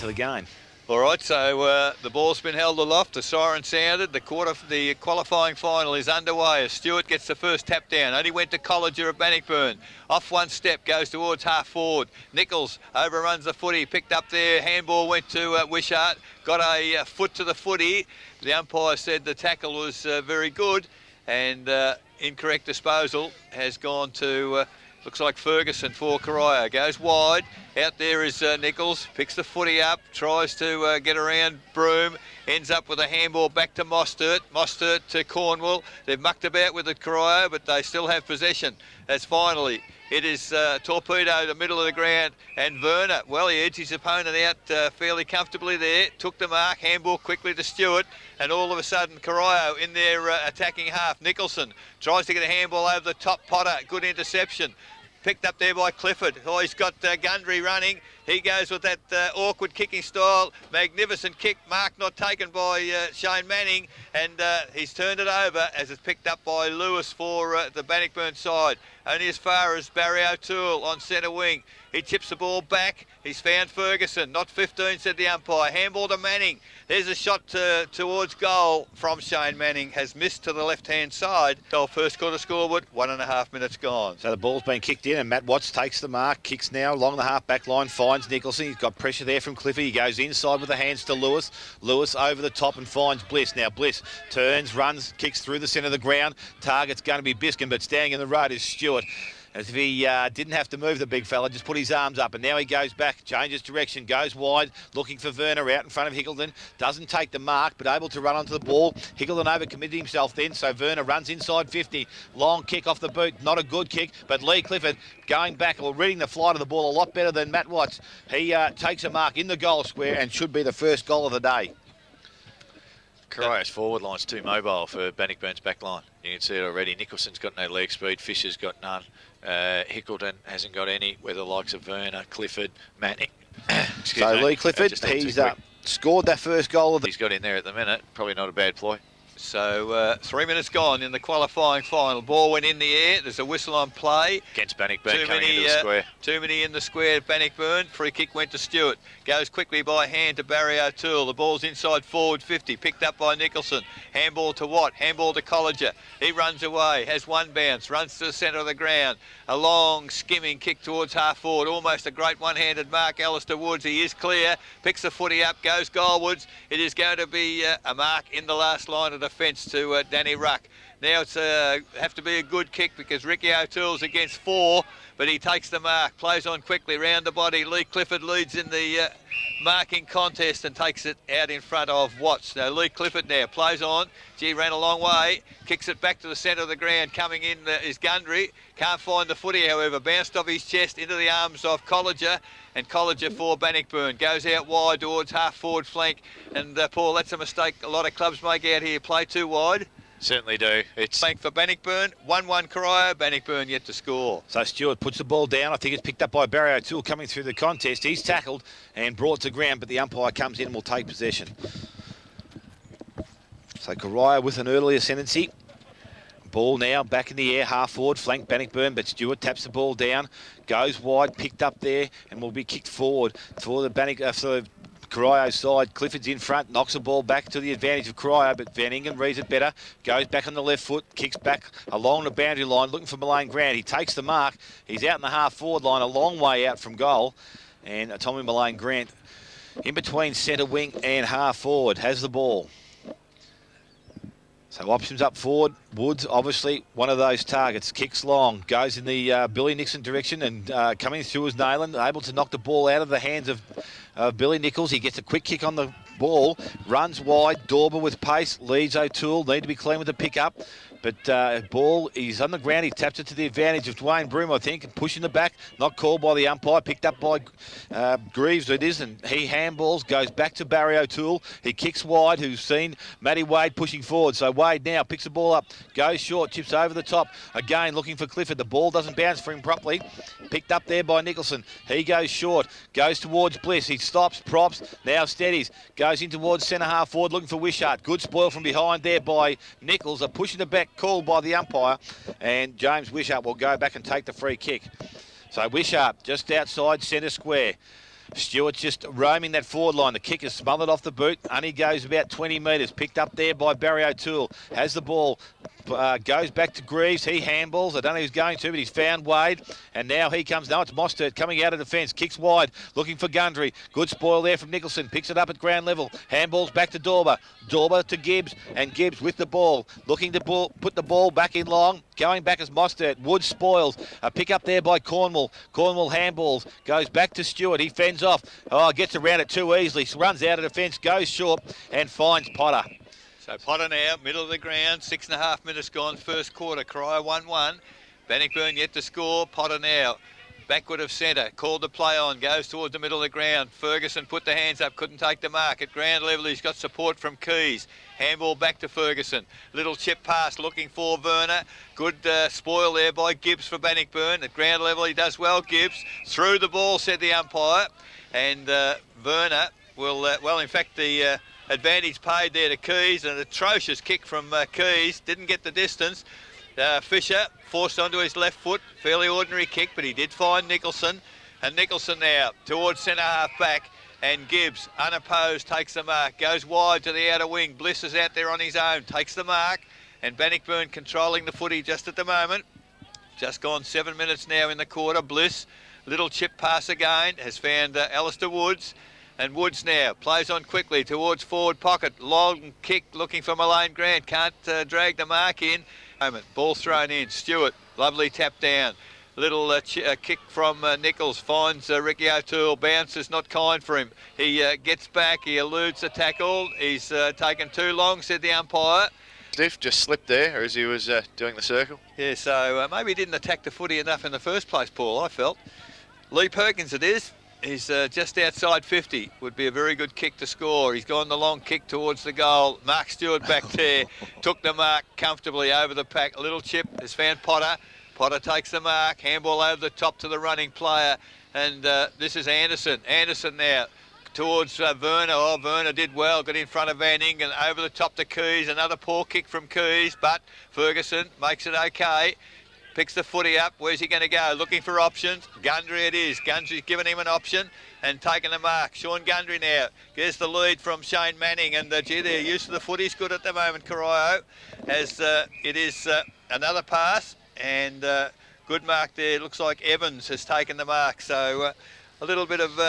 for the game. All right, so the ball's been held aloft, the siren sounded, the qualifying final is underway as Stewart gets the first tap down. Only went to Colliger of Bannockburn. Off one step, goes towards half forward. Nichols overruns the footy, picked up there, handball went to Wishart, got a foot to the footy. The umpire said the tackle was very good, and incorrect disposal has gone to... looks like Ferguson for Corio. Goes wide. Out there is Nichols. Picks the footy up. Tries to get around Broome. Ends up with a handball back to Mostert. Mostert to Cornwall. They've mucked about with it, Corio, but they still have possession. As finally, it is Torpedo, the middle of the ground, and Werner. Well, he edged his opponent out fairly comfortably there. Took the mark. Handball quickly to Stewart. And all of a sudden, Corio in their attacking half. Nicholson tries to get a handball over the top. Potter. Good interception. Picked up there by Clifford. Oh, he's got Gundry running. He goes with that awkward kicking style. Magnificent kick. Mark not taken by Shane Manning. And he's turned it over as it's picked up by Lewis for the Bannockburn side. Only as far as Barry O'Toole on centre wing. He chips the ball back. He's found Ferguson. Not 15, said the umpire. Handball to Manning. There's a shot towards goal from Shane Manning. Has missed to the left-hand side. Goal first quarter scoreboard. 1.5 minutes gone. So the ball's been kicked in and Matt Watts takes the mark. Kicks now along the half-back line. Finds Nicholson. He's got pressure there from Clifford. He goes inside with the hands to Lewis. Lewis over the top and finds Bliss. Now Bliss turns, runs, kicks through the centre of the ground. Target's going to be Biskin, but standing in the road is Stewart. As if he didn't have to move, the big fella, just put his arms up. And now he goes back, changes direction, goes wide, looking for Werner out in front of Hickleton. Doesn't take the mark, but able to run onto the ball. Hickleton overcommitted himself then, so Werner runs inside 50. Long kick off the boot, not a good kick, but Lee Clifford going back or reading the flight of the ball a lot better than Matt Watts. He takes a mark in the goal square and should be the first goal of the day. Corio's forward line's too mobile for Bannockburn's back line. You can see it already. Nicholson's got no leg speed. Fisher's got none. Hickleton hasn't got any, with the likes of Werner, Clifford, Manning. So Lee Clifford, he's scored that first goal. He's got in there at the minute. Probably not a bad ploy. So 3 minutes gone in the qualifying final. Ball went in the air. There's a whistle on play. Against Bannockburn coming into the square. Too many in the square at Bannockburn. Free kick went to Stewart. Goes quickly by hand to Barry O'Toole. The ball's inside forward 50. Picked up by Nicholson. Handball to Watt. Handball to Colliger. He runs away. Has one bounce. Runs to the centre of the ground. A long skimming kick towards half forward. Almost a great one-handed mark. Alistair Woods. He is clear. Picks the footy up. Goes goalwards. It is going to be a mark in the last line of defence to Danny Ruck. Now it's have to be a good kick because Ricky O'Toole's against 4, but he takes the mark, plays on quickly round the body. Lee Clifford leads in the marking contest and takes it out in front of Watts. Now Lee Clifford now plays on. Gee, ran a long way, kicks it back to the centre of the ground. Coming in is Gundry. Can't find the footy, however. Bounced off his chest into the arms of Colliger, and Colliger for Bannockburn. Goes out wide towards half forward flank, and Paul, that's a mistake a lot of clubs make out here. Play too wide. Certainly do. It's flank for Bannockburn. 1-1 Corio. Bannockburn yet to score. So Stewart puts the ball down. I think it's picked up by Barry O'Toole coming through the contest. He's tackled and brought to ground, but the umpire comes in and will take possession. So Corio with an early ascendancy. Ball now back in the air, half forward, flank Bannockburn, but Stewart taps the ball down, goes wide, picked up there, and will be kicked forward for the Corio side. Clifford's in front, knocks the ball back to the advantage of Corio, but Van Ingen reads it better, goes back on the left foot, kicks back along the boundary line, looking for Mullane Grant. He takes the mark. He's out in the half forward line, a long way out from goal, and Tommy Mullane Grant in between centre wing and half forward has the ball. So options up forward. Woods, obviously, one of those targets. Kicks long, goes in the Billy Nixon direction, and coming through is Nayland, able to knock the ball out of the hands of Billy Nichols. He gets a quick kick on the ball, runs wide. Dorber with pace, leads O'Toole. Need to be clean with the pick-up. But ball, he's on the ground. He taps it to the advantage of Dwayne Broome, I think, and pushing the back. Not called by the umpire. Picked up by Greaves, it is, and he handballs, goes back to Barry O'Toole. He kicks wide, who's seen Matty Wade pushing forward. So Wade now picks the ball up, goes short, chips over the top. Again, looking for Clifford. The ball doesn't bounce for him properly. Picked up there by Nicholson. He goes short, goes towards Bliss. He stops, props, now steadies. Goes in towards centre half forward, looking for Wishart. Good spoil from behind there by Nichols. A pushing the back called by the umpire, and James Wishart will go back and take the free kick. So Wishart just outside centre square. Stewart's just roaming that forward line. The kick is smothered off the boot. Only goes about 20 metres. Picked up there by Barry O'Toole. Has the ball. Goes back to Greaves. He handballs. I don't know who's going to, but he's found Wade. And now he comes. No, it's Mostert coming out of defence. Kicks wide. Looking for Gundry. Good spoil there from Nicholson. Picks it up at ground level. Handballs back to Dorber. Dorber to Gibbs. And Gibbs with the ball. Looking to put the ball back in long. Going back as Mostert. Wood spoils. A pick up there by Cornwall. Cornwall handballs. Goes back to Stewart. He fends off. Oh, gets around it too easily. Runs out of defence. Goes short and finds Potter. So Potter now, middle of the ground, 6.5 minutes gone, first quarter, Corio 1-1. Bannockburn yet to score, Potter now, backward of centre, called the play on, goes towards the middle of the ground. Ferguson put the hands up, couldn't take the mark. At ground level, he's got support from Keys. Handball back to Ferguson. Little chip pass looking for Werner. Good spoil there by Gibbs for Bannockburn. At ground level, he does well, Gibbs. Through the ball, said the umpire. And Werner will, well, in fact, the advantage paid there to Keys. An atrocious kick from Keys. Didn't get the distance. Fisher forced onto his left foot. Fairly ordinary kick, but he did find Nicholson. And Nicholson now towards centre half back. And Gibbs, unopposed, takes the mark. Goes wide to the outer wing. Bliss is out there on his own. Takes the mark. And Bannockburn controlling the footy just at the moment. Just gone 7 minutes now in the quarter. Bliss, little chip pass again. Has found Alistair Woods. And Woods now plays on quickly towards forward pocket. Long kick looking for Malane Grant. Can't drag the mark in. Ball thrown in. Stewart, lovely tap down. Little kick from Nichols. Finds Ricky O'Toole. Bounces not kind for him. He gets back. He eludes the tackle. He's taken too long, said the umpire. Stiff just slipped there as he was doing the circle. Yeah, so maybe he didn't attack the footy enough in the first place, Paul, I felt. Lee Perkins it is. He's just outside 50. Would be a very good kick to score. He's gone the long kick towards the goal. Mark Stewart back there. Took the mark comfortably over the pack. A little chip has found Potter. Potter takes the mark. Handball over the top to the running player. And this is Anderson. Anderson now towards Werner. Oh, Werner did well. Got in front of Van Ingen. Over the top to Keys. Another poor kick from Keys. But Ferguson makes it okay. Picks the footy up. Where's he going to go? Looking for options. Gundry it is. Gundry's given him an option and taken the mark. Sean Gundry now gets the lead from Shane Manning. And gee, their use of the footy's good at the moment, Corio. As it is another pass. And good mark there. Looks like Evans has taken the mark. So a little bit of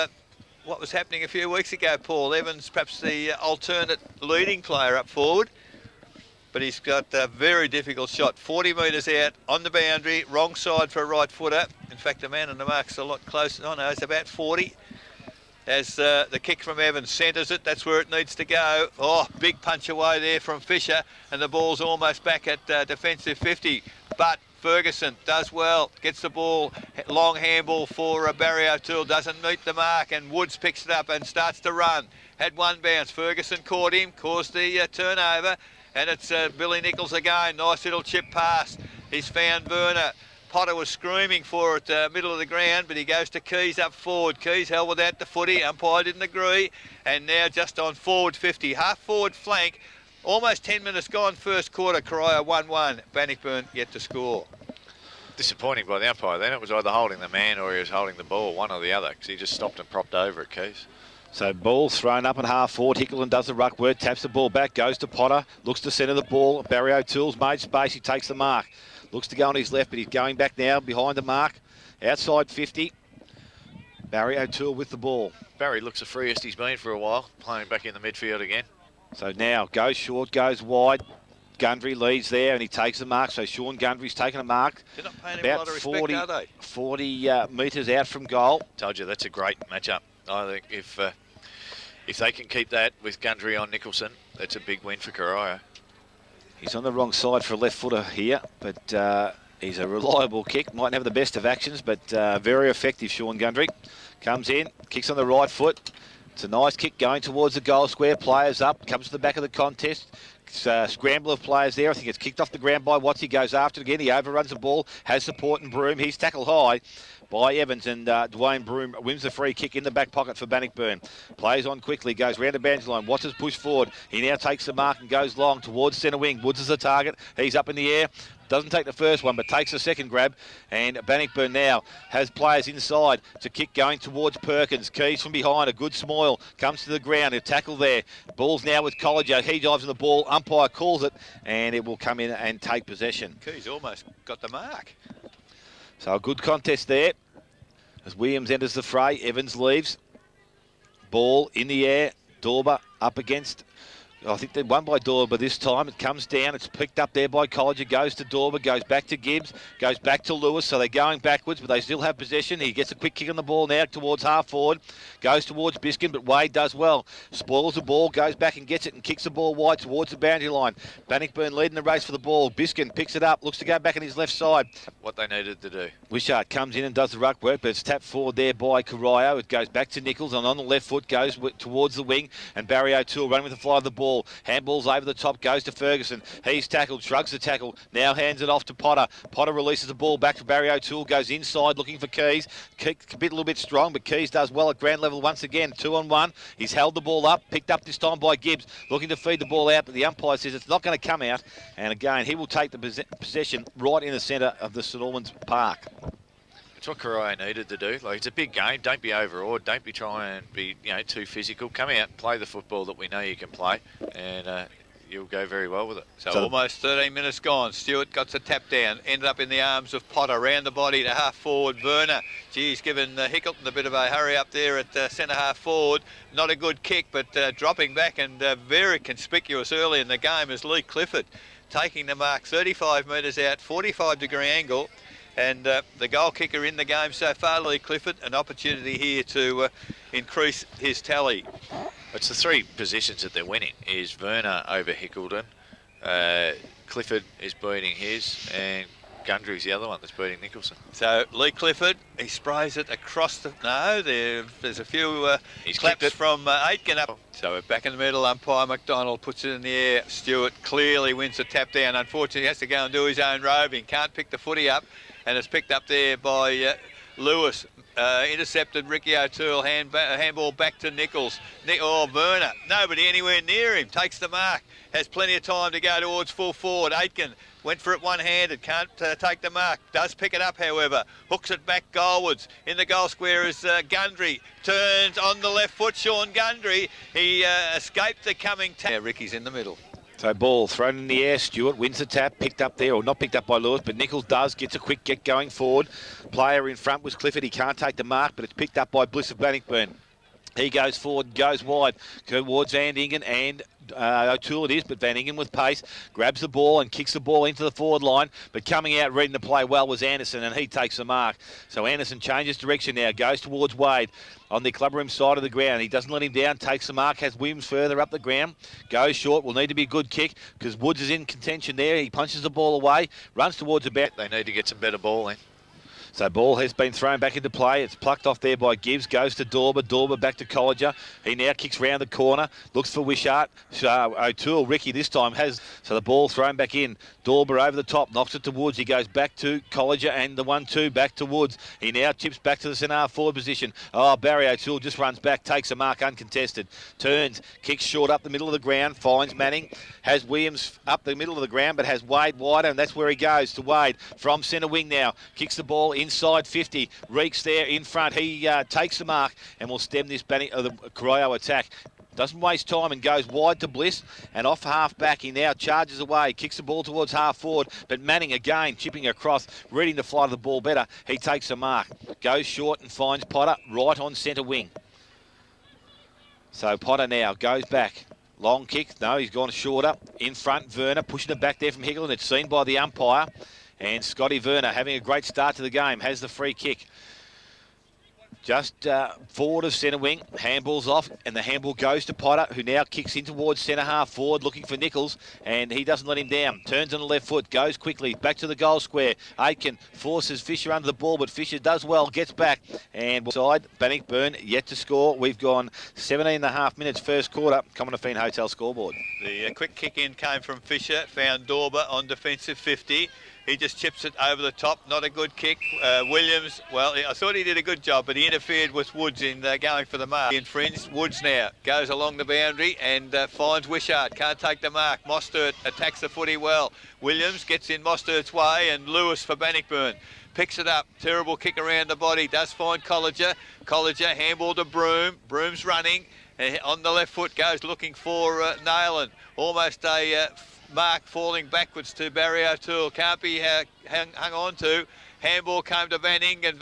what was happening a few weeks ago, Paul. Evans perhaps the alternate leading player up forward. But he's got a very difficult shot. 40 metres out on the boundary, wrong side for a right footer. In fact, the man on the mark's a lot closer. Oh no, it's about 40. As the kick from Evans centres it, that's where it needs to go. Oh, big punch away there from Fisher, and the ball's almost back at defensive 50. But Ferguson does well, gets the ball, long handball for Barry O'Toole, doesn't meet the mark, and Woods picks it up and starts to run. Had one bounce, Ferguson caught him, caused the turnover. And it's Billy Nichols again. Nice little chip pass. He's found Werner. Potter was screaming for it, middle of the ground, but he goes to Keys up forward. Keys held without the footy. Umpire didn't agree. And now just on forward 50. Half forward flank. Almost 10 minutes gone first quarter. Corio 1-1. Bannockburn yet to score. Disappointing by the umpire then. It was either holding the man or he was holding the ball, one or the other, because he just stopped and propped over it, Keys. So ball thrown up in half forward. Hickleton does the ruck work, taps the ball back, goes to Potter, looks to centre the ball. Barry O'Toole's made space, he takes the mark. Looks to go on his left, but he's going back now behind the mark. Outside 50. Barry O'Toole with the ball. Barry looks the freest he's been for a while, playing back in the midfield again. So now goes short, goes wide. Gundry leads there and he takes the mark. So Sean Gundry's taken a mark. They're not paying him a lot of respect, are they? 40 metres out from goal. Told you, that's a great matchup. I think if they can keep that with Gundry on Nicholson, that's a big win for Corio. He's on the wrong side for a left footer here, but he's a reliable kick. Mightn't have the best of actions, but very effective, Sean Gundry. Comes in, kicks on the right foot. It's a nice kick going towards the goal square. Players up, comes to the back of the contest. Scramble of players there. I think it's kicked off the ground by Watts. He goes after it again. He overruns the ball, has support and Broom. He's tackled high by Evans, and Dwayne Broom wins the free kick in the back pocket for Bannockburn. Plays on quickly, goes round the boundary line. Watts has pushed forward. He now takes the mark and goes long towards centre wing. Woods is the target. He's up in the air. doesn't take the first one, but takes the second grab. And Bannockburn now has players inside to kick going towards Perkins. Keys from behind, a good smile, comes to the ground, a tackle there. Ball's now with Corio. He dives on the ball, umpire calls it, and it will come in and take possession. Keys almost got the mark. So a good contest there. As Williams enters the fray, Evans leaves. Ball in the air, Dorber up against, I think they won by Dorber this time. It comes down, it's picked up there by College. It goes to Dorber, goes back to Gibbs, goes back to Lewis. So they're going backwards, but they still have possession. He gets a quick kick on the ball now towards half forward. Goes towards Biskin, but Wade does well. Spoils the ball, goes back and gets it and kicks the ball wide towards the boundary line. Bannockburn leading the race for the ball. Biskin picks it up, looks to go back on his left side. What they needed to do. Wishart comes in and does the ruck work, but it's tapped forward there by Corio. It goes back to Nichols, and on the left foot goes towards the wing, and Barry O'Toole running with the fly of the ball. Handballs over the top, goes to Ferguson. He's tackled, shrugs the tackle, now hands it off to Potter. Potter releases the ball back to Barry O'Toole, goes inside looking for Keys. Kick a little bit strong, but Keys does well at ground level once again. 2-on-1. He's held the ball up, picked up this time by Gibbs, looking to feed the ball out, but the umpire says it's not going to come out. And again, he will take the possession right in the centre of the St Albans Park. It's what Corio needed to do. Like, it's a big game. Don't be overawed. Don't be trying to be, too physical. Come out and play the football that we know you can play, and you'll go very well with it. So almost 13 minutes gone. Stewart got the tap down, ended up in the arms of Potter, round the body to half forward. Werner, geez, giving Hickleton a bit of a hurry up there at centre half forward. Not a good kick, but dropping back and very conspicuous early in the game is Lee Clifford, taking the mark 35 metres out, 45-degree angle. And the goal kicker in the game so far, Lee Clifford, an opportunity here to increase his tally. It's the three positions that they're winning, is Werner over Hickleton, Clifford is beating his, and Gundry's the other one that's beating Nicholson. So Lee Clifford, he sprays it across the... No, there's a few claps from Aitken up. So back in the middle, umpire McDonald puts it in the air. Stewart clearly wins the tap down. Unfortunately, he has to go and do his own roving. Can't pick the footy up, and it's picked up there by Lewis. Intercepted Ricky O'Toole, handball back to Nichols. Werner, nobody anywhere near him, takes the mark, has plenty of time to go towards full forward. Aitken went for it one-handed, can't take the mark, does pick it up however, hooks it back goalwards. In the goal square is Gundry, turns on the left foot, Sean Gundry, he escaped the coming tap. Yeah, Ricky's in the middle. So ball thrown in the air, Stewart wins the tap, picked up there, or not picked up by Lewis, but Nichols does, gets a quick get going forward. Player in front was Clifford, he can't take the mark, but it's picked up by Bliss of Bannockburn. He goes forward, goes wide towards Van Ingen, and O'Toole it is, but Van Ingen with pace, grabs the ball and kicks the ball into the forward line, but coming out reading the play well was Anderson, and he takes the mark. So Anderson changes direction now, goes towards Wade on the clubroom side of the ground. He doesn't let him down, takes the mark, has Williams further up the ground, goes short, will need to be a good kick because Woods is in contention there. He punches the ball away, runs towards the bat. They need to get some better ball in. So ball has been thrown back into play. It's plucked off there by Gibbs. Goes to Dorber. Dorber back to Colliger. He now kicks round the corner. Looks for Wishart. O'Toole, Ricky this time has. So the ball thrown back in. Dorber over the top. Knocks it to Woods. He goes back to Colliger and the 1-2 back to Woods. He now chips back to the centre forward position. Oh, Barry O'Toole just runs back. Takes a mark uncontested. Turns. Kicks short up the middle of the ground. Finds Manning. Has Williams up the middle of the ground but has Wade wider, and that's where he goes to Wade from centre wing now. Kicks the ball inside 50. Reeks there in front. He takes the mark and will stem this the Corio attack. Doesn't waste time and goes wide to Bliss and off half back. He now charges away, kicks the ball towards half forward, but Manning again chipping across, reading the flight of the ball better. He takes a mark, goes short and finds Potter right on centre wing. So Potter now goes back. Long kick, no, he's gone shorter. In front, Werner pushing it back there from Hickle, and it's seen by the umpire. And Scotty Werner having a great start to the game, has the free kick. Just forward of centre wing, handball's off, and the handball goes to Potter, who now kicks in towards centre half forward, looking for Nichols, and he doesn't let him down. Turns on the left foot, goes quickly, back to the goal square. Aitken forces Fisher under the ball, but Fisher does well, gets back, and side, Bannockburn yet to score. We've gone 17.5 minutes first quarter, Commonwealth Hotel scoreboard. The quick kick in came from Fisher, found Dorber on defensive 50. He just chips it over the top. Not a good kick. Williams, well, I thought he did a good job, but he interfered with Woods in going for the mark. He infringed. Woods now goes along the boundary and finds Wishart. Can't take the mark. Mostert attacks the footy well. Williams gets in Mostert's way, and Lewis for Bannockburn. Picks it up. Terrible kick around the body. Does find Colliger. Colliger, handball to Broome. Broome's running. On the left foot goes looking for Nayland. Almost a mark falling backwards to Barry O'Toole. Can't be hung on to. Handball came to Van Ingen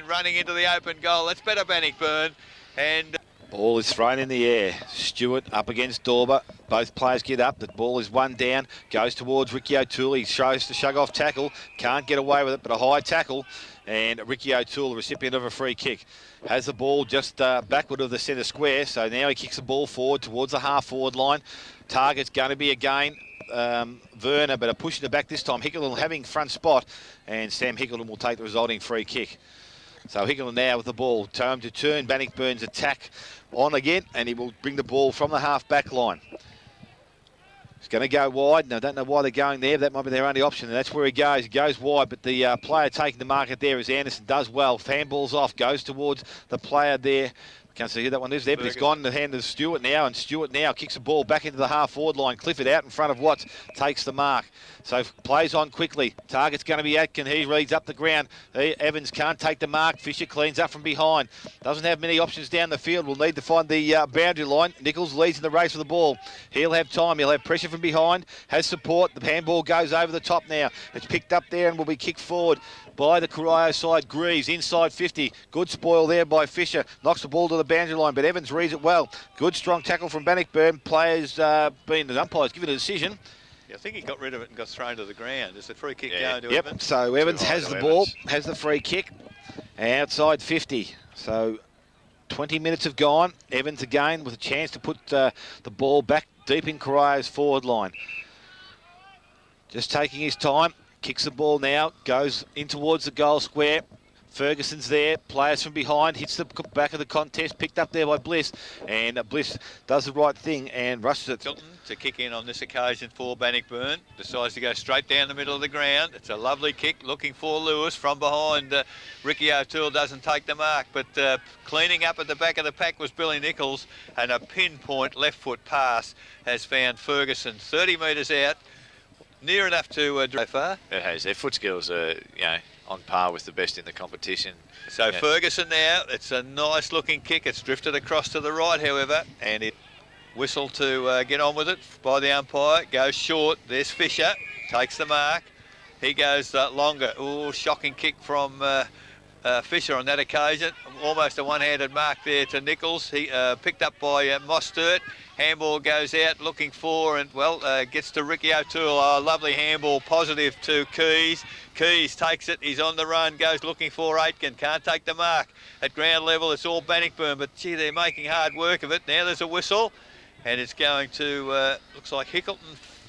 running into the open goal. That's better Bannockburn. And ball is thrown in the air. Stewart up against Dorber. Both players get up. The ball is one down. Goes towards Ricky O'Toole. He tries to shug off tackle. Can't get away with it, but a high tackle. And Ricky O'Toole, the recipient of a free kick, has the ball just backward of the centre square. So now he kicks the ball forward towards the half-forward line. Target's going to be again Werner, but pushing it back this time. Hickleton having front spot, and Sam Hickleton will take the resulting free kick. So Hickleton now with the ball. Time to turn Bannockburn's attack on again, and he will bring the ball from the half-back line. He's going to go wide, and I don't know why they're going there, but that might be their only option, and that's where he goes. He goes wide, but the player taking the market there is Anderson. Does well. Handball's off, goes towards the player there. Can't see who that one is there, but it's gone in the hand of Stewart now, and Stewart now kicks the ball back into the half-forward line. Clifford out in front of Watts, takes the mark. So plays on quickly. Target's going to be Atkin. He reads up the ground. Evans can't take the mark. Fisher cleans up from behind. Doesn't have many options down the field. Will need to find the boundary line. Nichols leads in the race for the ball. He'll have time. He'll have pressure from behind. Has support. The handball goes over the top now. It's picked up there and will be kicked forward by the Corio side. Greaves inside 50. Good spoil there by Fisher. Knocks the ball to the boundary line, but Evans reads it well. Good strong tackle from Bannockburn. Players the umpires given a decision. Yeah, I think he got rid of it and got thrown to the ground. Is the free kick going to Evans? Yep, so Evans has the ball, has the free kick, outside 50. So 20 minutes have gone. Evans again with a chance to put the ball back deep in Corio's forward line. Just taking his time, kicks the ball now, goes in towards the goal square. Ferguson's there, players from behind, hits the back of the contest, picked up there by Bliss, and Bliss does the right thing and rushes it. Hilton to kick in on this occasion for Bannockburn, decides to go straight down the middle of the ground. It's a lovely kick, looking for Lewis from behind. Ricky O'Toole doesn't take the mark, but cleaning up at the back of the pack was Billy Nichols, and a pinpoint left foot pass has found Ferguson 30 metres out, near enough to drive far. It has. Their foot skills are, on par with the best in the competition. So Ferguson now, it's a nice looking kick. It's drifted across to the right, however, and it whistled to get on with it by the umpire. Goes short. There's Fisher, takes the mark. He goes longer. Oh, shocking kick from Fisher on that occasion. Almost a one-handed mark there to Nichols. He picked up by Mostert. Handball goes out looking for, and gets to Ricky O'Toole. Oh, lovely handball, positive to Keys. Keys takes it, he's on the run, goes looking for Aitken, can't take the mark. At ground level, it's all Bannockburn, but gee, they're making hard work of it. Now there's a whistle, and it's going to, looks like Hickleton,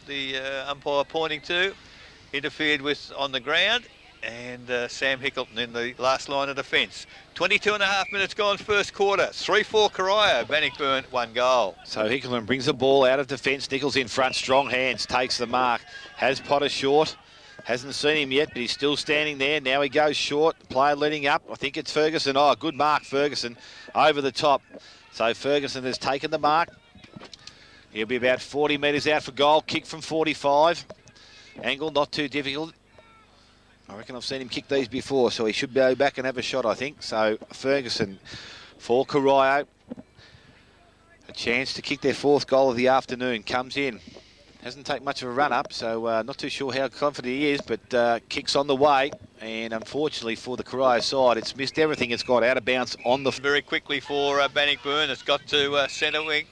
the umpire pointing to, interfered with on the ground, and Sam Hickleton in the last line of defence. 22 and a half minutes gone first quarter. 3-4 Corio. Bannockburn, 1 goal. So Hickleton brings the ball out of defence. Nichols in front, strong hands, takes the mark. Has Potter short. Hasn't seen him yet, but he's still standing there. Now he goes short. Player letting up. I think it's Ferguson. Oh, good mark, Ferguson, over the top. So Ferguson has taken the mark. He'll be about 40 metres out for goal. Kick from 45. Angle not too difficult. I reckon I've seen him kick these before, so he should go back and have a shot, I think. So Ferguson for Corio. A chance to kick their 4th goal of the afternoon. Comes in. Hasn't taken much of a run-up, so not too sure how confident he is, but kicks on the way. And unfortunately for the Corio side, it's missed everything. It's got out of bounds on the... Very quickly for Bannockburn. It's got to centre wing.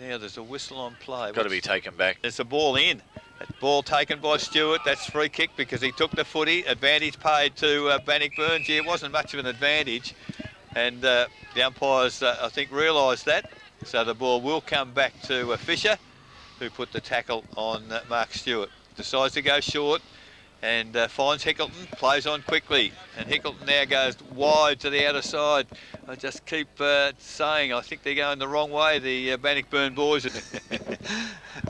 Now there's a whistle on play. Got to be taken back. There's a ball in. That ball taken by Stewart. That's free kick because he took the footy. Advantage paid to Bannockburn. Gee, it wasn't much of an advantage. And the umpires, I think, realised that. So the ball will come back to Fisher, who put the tackle on Mark Stewart. Decides to go short and finds Hickleton, plays on quickly. And Hickleton now goes wide to the outer side. I just keep saying, I think they're going the wrong way, the Bannockburn boys.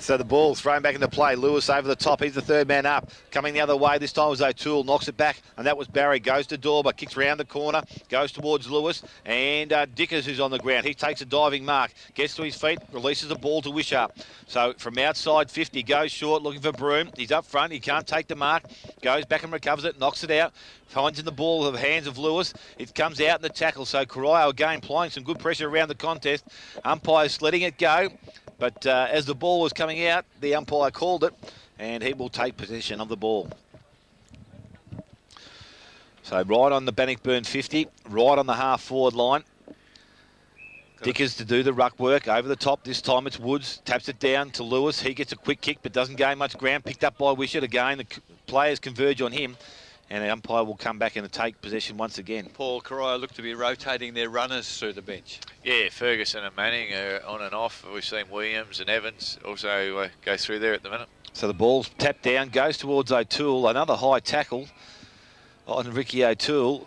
So the ball thrown back into play. Lewis over the top. He's the third man up. Coming the other way. This time was O'Toole. Knocks it back. And that was Barry. Goes to Dorber. Kicks round the corner. Goes towards Lewis. And Dickers, who's on the ground. He takes a diving mark. Gets to his feet. Releases the ball to Wishart. So from outside 50. Goes short. Looking for Broome. He's up front. He can't take the mark. Goes back and recovers it. Knocks it out. Finds in the ball of the hands of Lewis. It comes out in the tackle. So Corio again applying some good pressure around the contest. Umpire's letting it go. But as the ball was coming out, the umpire called it, and he will take possession of the ball. So right on the Bannockburn 50, right on the half-forward line. Dickers to do the ruck work over the top. This time it's Woods, taps it down to Lewis. He gets a quick kick, but doesn't gain much ground. Picked up by Wishart again. The players converge on him. And the umpire will come back and take possession once again. Paul, Corio look to be rotating their runners through the bench. Yeah, Ferguson and Manning are on and off. We've seen Williams and Evans also go through there at the minute. So the ball's tapped down, goes towards O'Toole. Another high tackle on Ricky O'Toole.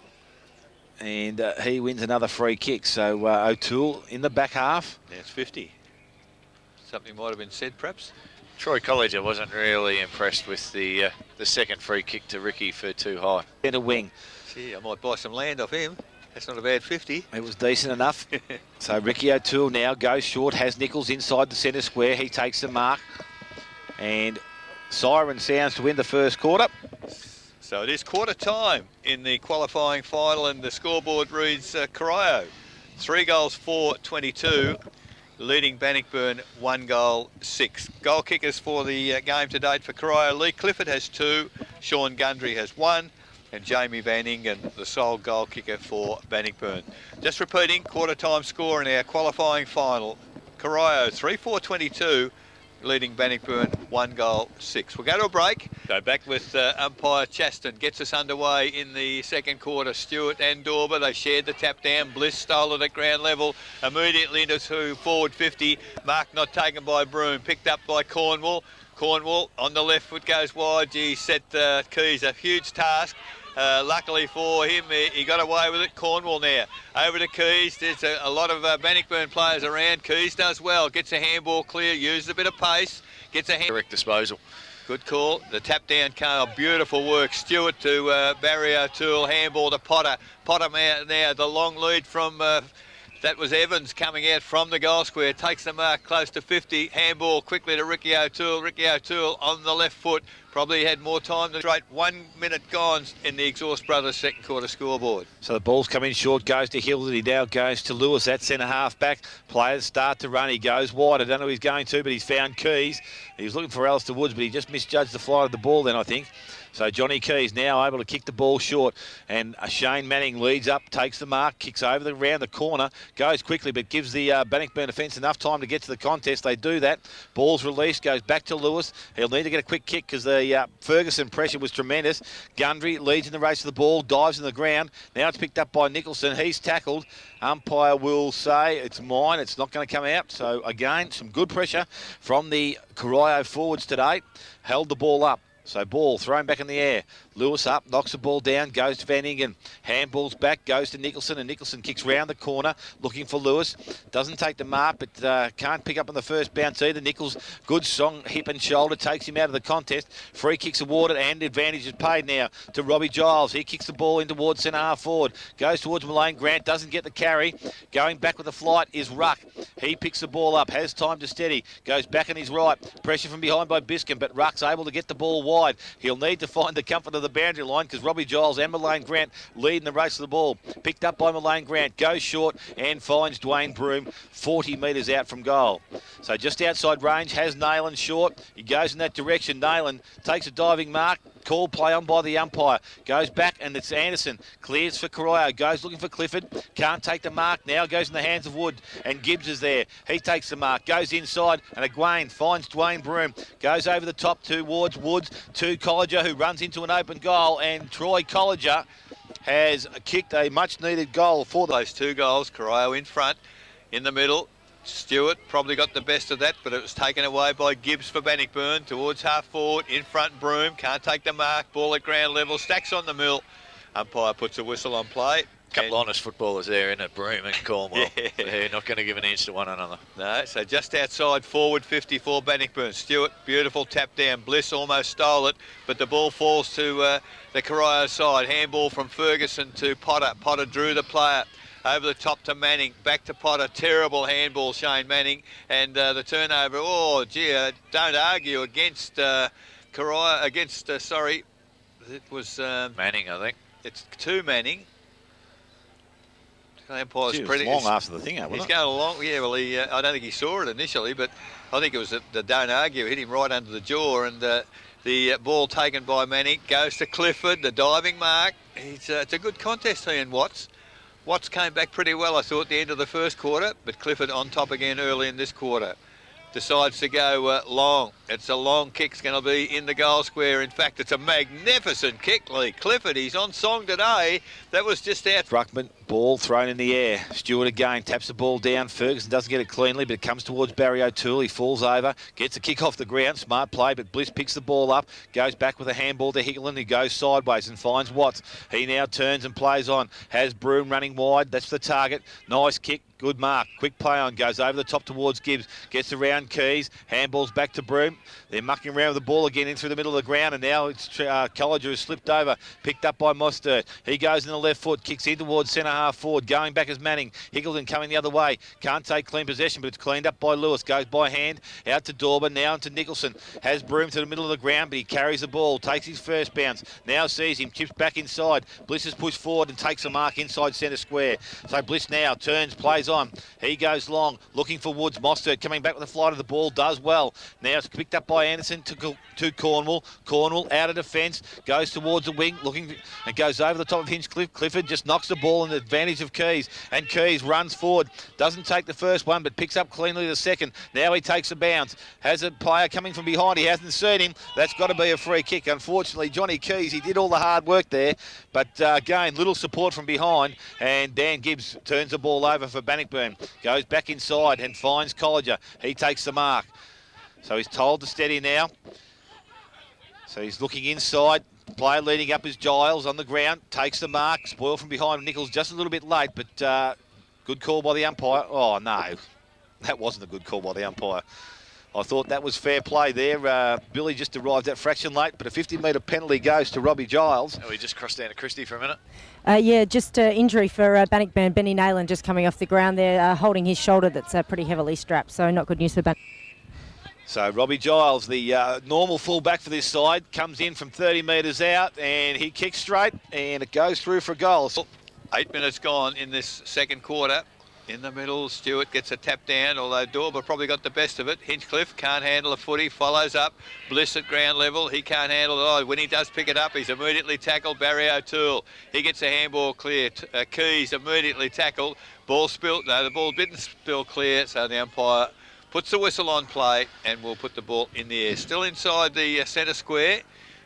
And he wins another free kick. So O'Toole in the back half. Yeah, it's 50. Something might have been said, perhaps. Troy Colliger wasn't really impressed with the second free kick to Ricky for too high. Centre wing. Gee, I might buy some land off him. That's not a bad 50. It was decent enough. So Ricky O'Toole now goes short, has Nichols inside the centre square. He takes the mark. And siren sounds to win the first quarter. So it is quarter time in the qualifying final, and the scoreboard reads Corio 3 goals 4-22. Leading Bannockburn 1 goal 6. Goal kickers for the game to date for Corio. Lee Clifford has 2, Sean Gundry has 1, and Jamie Van Ingen, the sole goal kicker for Bannockburn. Just repeating, quarter time score in our qualifying final. Corio 3-4-22, leading Bannockburn 1 goal 6. We'll go to a break. Go back with umpire Chaston. Gets us underway in the second quarter. Stewart and Dorber, they shared the tap down. Bliss stole it at ground level. Immediately into forward 50. Mark not taken by Broome. Picked up by Cornwall. Cornwall on the left foot goes wide. He set Keys a huge task. Luckily for him, he got away with it. Cornwall now over to Keys. There's a lot of Bannockburn players around. Keys does well. Gets a handball clear. Uses a bit of pace. Gets a hand. Correct disposal. Good call. The tap down came. Beautiful work. Stewart to Barry O'Toole. Handball to Potter. Potter now the long lead from. That was Evans coming out from the goal square. Takes the mark close to 50. Handball quickly to Ricky O'Toole. Ricky O'Toole on the left foot. Probably had more time than straight. 1 minute gone in the Exhaust Brothers second quarter scoreboard. So the ball's coming short, goes to Hills, and he now goes to Lewis at centre half back. Players start to run. He goes wide. I don't know who he's going to, but he's found Keys. He was looking for Alistair Woods, but he just misjudged the flight of the ball then, I think. So Johnny Keys now able to kick the ball short, and Shane Manning leads up, takes the mark, kicks over around the corner, goes quickly, but gives the Bannockburn defence enough time to get to the contest. They do that. Ball's released, goes back to Lewis. He'll need to get a quick kick because the Ferguson pressure was tremendous. Gundry leads in the race to the ball, dives in the ground. Now it's picked up by Nicholson. He's tackled. Umpire will say it's mine. It's not going to come out. So again, some good pressure from the Corio forwards today. Held the ball up. So ball thrown back in the air. Lewis up, knocks the ball down, goes to Van Ingen. Handball's back, goes to Nicholson, and Nicholson kicks round the corner, looking for Lewis. Doesn't take the mark, but can't pick up on the first bounce either. Nichols, good strong hip and shoulder, takes him out of the contest. Free kicks awarded, and advantage is paid now to Robbie Giles. He kicks the ball in towards centre half forward. Goes towards Mullane Grant, doesn't get the carry. Going back with the flight is Ruck. He picks the ball up, has time to steady. Goes back on his right. Pressure from behind by Biscombe, but Ruck's able to get the ball wide. He'll need to find the comfort of the boundary line because Robbie Giles and Mullane Grant lead in the race of the ball. Picked up by Mullane Grant, goes short and finds Dwayne Broome 40 metres out from goal. So just outside range has Nayland short. He goes in that direction. Nayland takes a diving mark. Call play on by the umpire. Goes back and it's Anderson. Clears for Corio. Goes looking for Clifford. Can't take the mark. Now goes in the hands of Wood. And Gibbs is there. He takes the mark. Goes inside and Egwene finds Dwayne Broome. Goes over the top towards Woods to Colliger, who runs into an open goal. And Troy Colliger has kicked a much needed goal for Those 2 goals. Corio in front. In the middle. Stewart probably got the best of that, but it was taken away by Gibbs for Bannockburn. Towards half forward, in front Broome, can't take the mark. Ball at ground level, Stacks on the mill. Umpire puts a whistle on play. Couple honest footballers there in a Broome and Cornwall. Yeah. They're not going to give an inch to one another. No, so just outside forward 54 Bannockburn. Stewart, beautiful tap down. Bliss almost stole it, but the ball falls to the Corio side. Handball from Ferguson to Potter. Potter drew the player. Over the top to Manning, back to Potter, terrible handball, Shane Manning, and the turnover. Oh, gee, don't argue against Corio, sorry, it was... Manning, I think. It's to Manning. The umpire's Gee, it was pretty long after the thing, wasn't He's it? going along. Yeah, well, I don't think he saw it initially, but I think it was the don't argue. Hit him right under the jaw, and the ball taken by Manning goes to Clifford, the diving mark. It's a good contest, he and Watts. Watts came back pretty well, I thought, at the end of the first quarter, but Clifford on top again early in this quarter. Decides to go long. It's a long kick. It's going to be in the goal square. In fact, it's a magnificent kick, Lee. Clifford, he's on song today. That was just out. Ruckman, ball thrown in the air. Stewart again taps the ball down. Ferguson doesn't get it cleanly, but it comes towards Barry O'Toole. He falls over, gets a kick off the ground. Smart play, but Bliss picks the ball up, goes back with a handball to Hickland, who goes sideways and finds Watts. He now turns and plays on. Has Broome running wide. That's the target. Nice kick. Good mark. Quick play on. Goes over the top towards Gibbs. Gets around Keys. Handballs back to Broome. They're mucking around with the ball again in through the middle of the ground. And now it's Colliger who's slipped over. Picked up by Mostert. He goes in the left foot. Kicks in towards centre half forward. Going back as Manning. Hickleton coming the other way. Can't take clean possession, but it's cleaned up by Lewis. Goes by hand. Out to Dorber. Now into Nicholson. Has Broome to the middle of the ground, but he carries the ball. Takes his first bounce. Now sees him. Chips back inside. Bliss is pushed forward and takes a mark inside centre square. So Bliss now turns. Plays on. He goes long, looking for Woods. Mostert coming back with the flight of the ball, does well. Now it's picked up by Anderson to Cornwall. Cornwall out of defence, goes towards the wing, looking, and goes over the top of Hinchcliffe. Clifford just knocks the ball in the advantage of Keys, and Keys runs forward. Doesn't take the first one, but picks up cleanly the second. Now he takes a bounce. Has a player coming from behind. He hasn't seen him. That's got to be a free kick. Unfortunately, Johnny Keys, he did all the hard work there, but again, little support from behind, and Dan Gibbs turns the ball over for Bannockburn. Goes back inside and finds Colliger. He takes the mark. So he's told to steady now. So he's looking inside. Player leading up is Giles on the ground. Takes the mark. Spoil from behind. Nichols just a little bit late, but good call by the umpire. Oh, no. That wasn't a good call by the umpire. I thought that was fair play there. Billy just arrived that fraction late, but a 50-metre penalty goes to Robbie Giles. Oh, he just crossed down to Christie for a minute. Yeah, just injury for Bannockburn. Benny Nayland just coming off the ground there, holding his shoulder that's pretty heavily strapped, so not good news for Bannockburn. So Robbie Giles, the normal fullback for this side, comes in from 30 metres out, and he kicks straight, and it goes through for goals. 8 minutes gone in this second quarter. In the middle, Stewart gets a tap down, although Dorber probably got the best of it. Hinchcliffe can't handle a footy, follows up. Bliss at ground level, he can't handle it either. When he does pick it up, he's immediately tackled. Barry O'Toole, he gets a handball clear. Keys immediately tackled. Ball spilt, no, the ball didn't spill clear, so the umpire puts the whistle on play and will put the ball in the air. Still inside the centre square,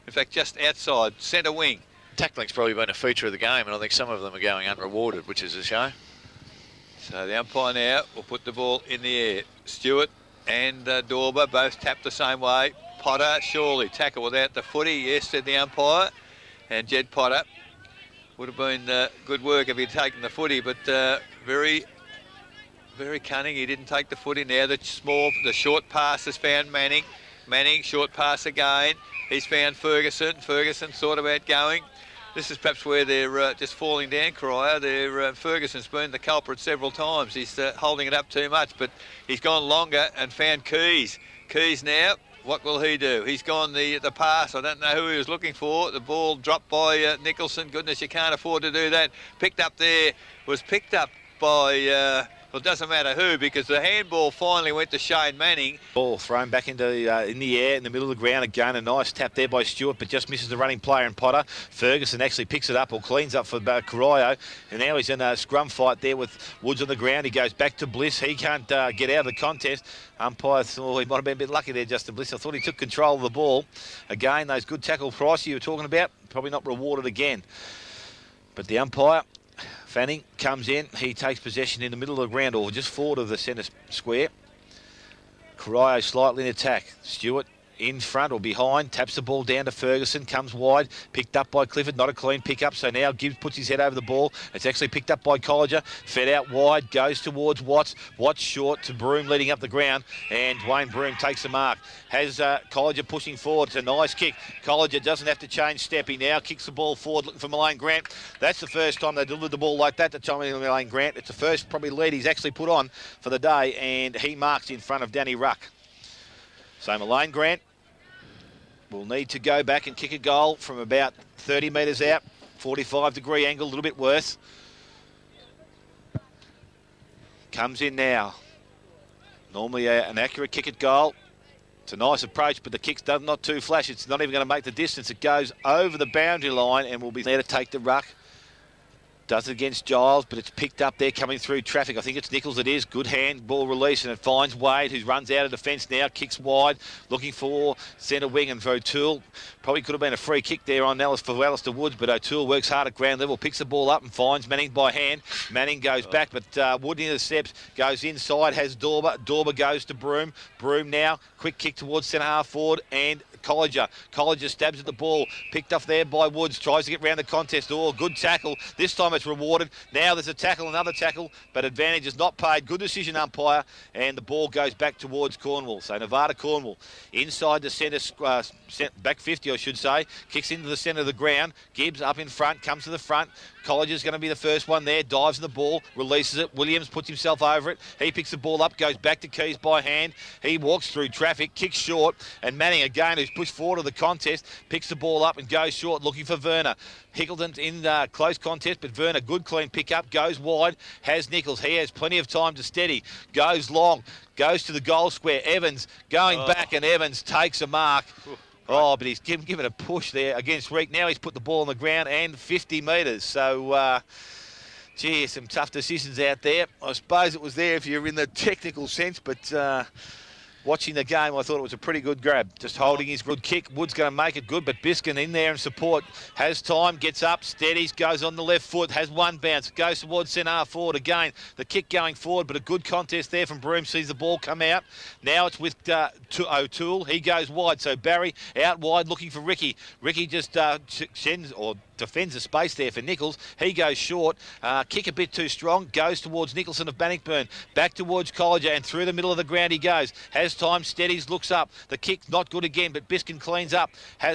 in fact just outside, centre wing. Tackling's probably been a feature of the game, and I think some of them are going unrewarded, which is a shame. So the umpire now will put the ball in the air. Stewart and Dorber both tapped the same way. Potter, surely tackle without the footy. Yes, said the umpire. And Jed Potter would have been good work if he'd taken the footy, but very, very cunning. He didn't take the footy. Now the short pass has found Manning. Manning, short pass again. He's found Ferguson. Ferguson thought about going. This is perhaps where they're just falling down, Corio. Ferguson's been the culprit several times. He's holding it up too much, but he's gone longer and found Keys. Keys now, what will he do? He's gone the pass. I don't know who he was looking for. The ball dropped by Nicholson. Goodness, you can't afford to do that. Picked up there, was picked up by... well, it doesn't matter who, because the handball finally went to Shane Manning. Ball thrown back into in the air in the middle of the ground again. A nice tap there by Stewart, but just misses the running player in Potter. Ferguson actually picks it up or cleans up for Corio, and now he's in a scrum fight there with Woods on the ground. He goes back to Bliss. He can't get out of the contest. Umpire thought he might have been a bit lucky there, Justin Bliss. I thought he took control of the ball. Again, those good tackle price you were talking about, probably not rewarded again. But the umpire... Fanning comes in, he takes possession in the middle of the ground or just forward of the centre square. Corio slightly in attack. Stewart in front or behind, taps the ball down to Ferguson, comes wide, picked up by Clifford, not a clean pick-up, so now Gibbs puts his head over the ball. It's actually picked up by Colliger, fed out wide, goes towards Watts. Watts short to Broome leading up the ground, and Dwayne Broome takes the mark. Has Colliger pushing forward. It's a nice kick. Colliger doesn't have to change step. He now kicks the ball forward looking for Mullane Grant. That's the first time they delivered the ball like that to Tommy Mullane Grant. It's the first probably lead he's actually put on for the day, and he marks in front of Danny Ruck. So Mullane Grant will need to go back and kick a goal from about 30 metres out, 45-degree angle, a little bit worse. Comes in now. Normally an accurate kick at goal. It's a nice approach, but the kick's not too flash. It's not even going to make the distance. It goes over the boundary line and will be there to take the ruck. Does it against Giles, but it's picked up there coming through traffic. I think it's Nichols it is. Good hand ball release, and it finds Wade, who runs out of defence now, kicks wide, looking for centre wing, and for O'Toole. Probably could have been a free kick there on for Alistair Woods, but O'Toole works hard at ground level, picks the ball up and finds Manning by hand. Manning goes back, but Wood intercepts, goes inside, has Dorber. Dorber goes to Broome. Broome now, quick kick towards centre half forward, and Colliger. Colliger stabs at the ball, picked off there by Woods, tries to get round the contest. Oh, good tackle. This time it's rewarded. Now there's a tackle, another tackle, but advantage is not paid. Good decision, umpire, and the ball goes back towards Cornwall. So Nevada Cornwall inside the centre, back 50 I should say, kicks into the centre of the ground. Gibbs up in front, comes to the front. Colliger's going to be the first one there, dives in the ball, releases it. Williams puts himself over it. He picks the ball up, goes back to Keys by hand. He walks through traffic, kicks short, and Manning again, who's pushed forward to the contest, picks the ball up and goes short, looking for Werner. Hickleton's in close contest, but Werner, good clean pick up, goes wide, has Nichols. He has plenty of time to steady, goes long, goes to the goal square. Evans going back, and Evans takes a mark. Oh, but he's given a push there against Reek. Now he's put the ball on the ground and 50 metres. So, gee, some tough decisions out there. I suppose it was there if you're in the technical sense, but watching the game, I thought it was a pretty good grab. Just holding his good kick. Wood's going to make it good, but Biskin in there in support. Has time, gets up, steadies, goes on the left foot, has one bounce, goes towards centre half forward again. The kick going forward, but a good contest there from Broome, sees the ball come out. Now it's with O'Toole. He goes wide, so Barry out wide looking for Ricky. Ricky just sends or defends the space there for Nichols. He goes short, kick a bit too strong, goes towards Nicholson of Bannockburn, back towards Colliger, and through the middle of the ground he goes. Has time, steadies, looks up. The kick not good again, but Biskin cleans up.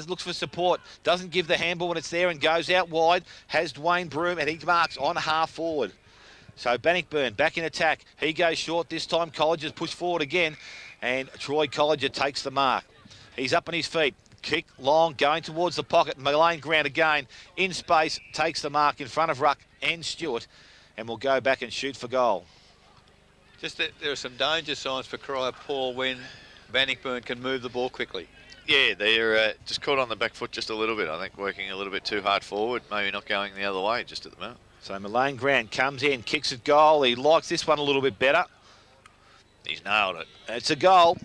Looks for support, doesn't give the handball when it's there, and goes out wide. Has Dwayne Broome, and he marks on half forward. So Bannockburn back in attack. He goes short this time. Colliger's pushed forward again, and Troy Colliger takes the mark. He's up on his feet. Kick long, going towards the pocket. Mullane Grant again in space, takes the mark in front of Ruck and Stewart, and will go back and shoot for goal. Just that there are some danger signs for Corio, Paul, when Bannockburn can move the ball quickly. Yeah, they're just caught on the back foot just a little bit. I think working a little bit too hard forward, maybe not going the other way just at the moment. So Mullane Grant comes in, kicks at goal. He likes this one a little bit better. He's nailed it. It's a goal.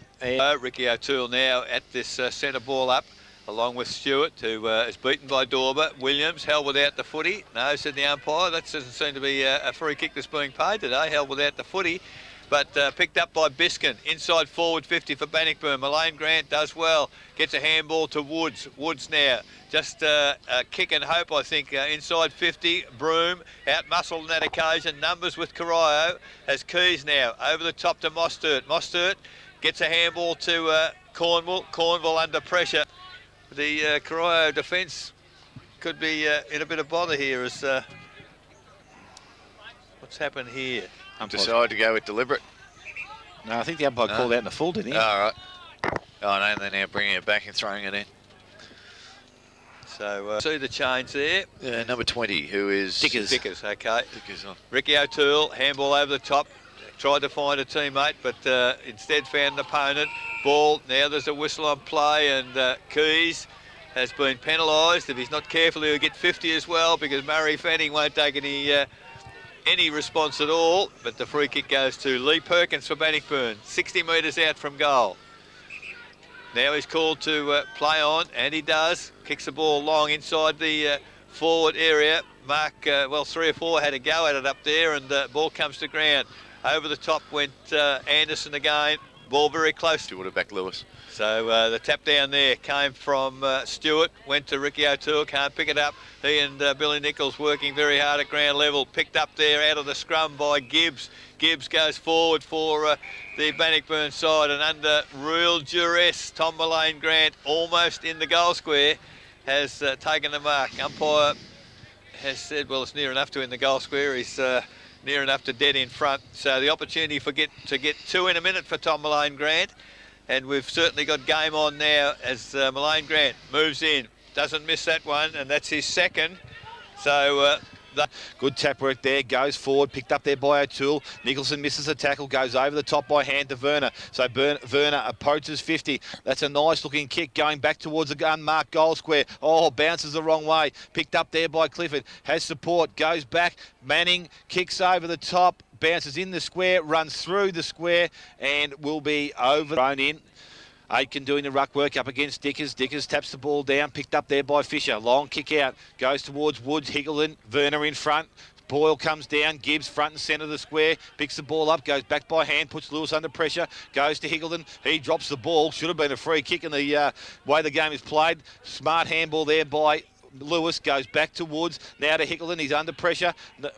Ricky O'Toole now at this centre ball up, along with Stewart, who is beaten by Dorber. Williams held without the footy. No, said the umpire. That doesn't seem to be a free kick that's being paid today. Held without the footy, but picked up by Biskin. Inside forward 50 for Bannockburn. Mullane Grant does well. Gets a handball to Woods. Woods now just a kick and hope, I think. Inside 50. Broome out-muscled on that occasion. Numbers with Corio. Has Keys now over the top to Mostert. Mostert gets a handball to Cornwall. Cornwall under pressure. The Corio defence could be in a bit of bother here as what's happened here. Decided to go with deliberate. No, I think the umpire called out in the full, didn't he? All right. Oh, no, they're now bringing it back and throwing it in. So see the change there. Number 20, who is... Dickers, okay. Dickers on. Ricky O'Toole, handball over the top. Tried to find a teammate, but instead found an opponent. Ball, now there's a whistle on play, and Keys has been penalised. If he's not careful, he'll get 50 as well, because Murray Fanning won't take any response at all. But the free kick goes to Lee Perkins for Bannockburn, 60 metres out from goal. Now he's called to play on, and he does. Kicks the ball long inside the forward area. Mark, 3 or 4 had a go at it up there, and the ball comes to ground. Over the top went Anderson again. ball very close. She would have backed Lewis. So the tap down there came from Stewart, went to Ricky O'Toole, can't pick it up. He and Billy Nichols working very hard at ground level, picked up there out of the scrum by Gibbs. Gibbs goes forward for the Bannockburn side, and under real duress, Tom Mullane Grant, almost in the goal square, has taken the mark. Umpire has said, well, it's near enough to in the goal square. He's near enough to dead in front. So the opportunity to get 2 in a minute for Tom Mullane Grant. And we've certainly got game on now as Mullane Grant moves in. Doesn't miss that one, and that's his second. So good tap work there, goes forward, picked up there by O'Toole. Nicholson misses a tackle, goes over the top by hand to Werner. So Werner approaches 50. That's a nice looking kick going back towards the unmarked goal square. Oh, bounces the wrong way. Picked up there by Clifford. Has support, goes back. Manning kicks over the top, bounces in the square, runs through the square, and will be thrown in. Aitken doing the ruck work up against Dickers. Dickers taps the ball down, picked up there by Fisher. Long kick out, goes towards Woods, Higgleton, Werner in front. Boyle comes down, Gibbs front and centre of the square, picks the ball up, goes back by hand, puts Lewis under pressure, goes to Higgleton. He drops the ball. Should have been a free kick in the way the game is played. Smart handball there by Lewis, goes back to Woods, now to Higgleton. He's under pressure,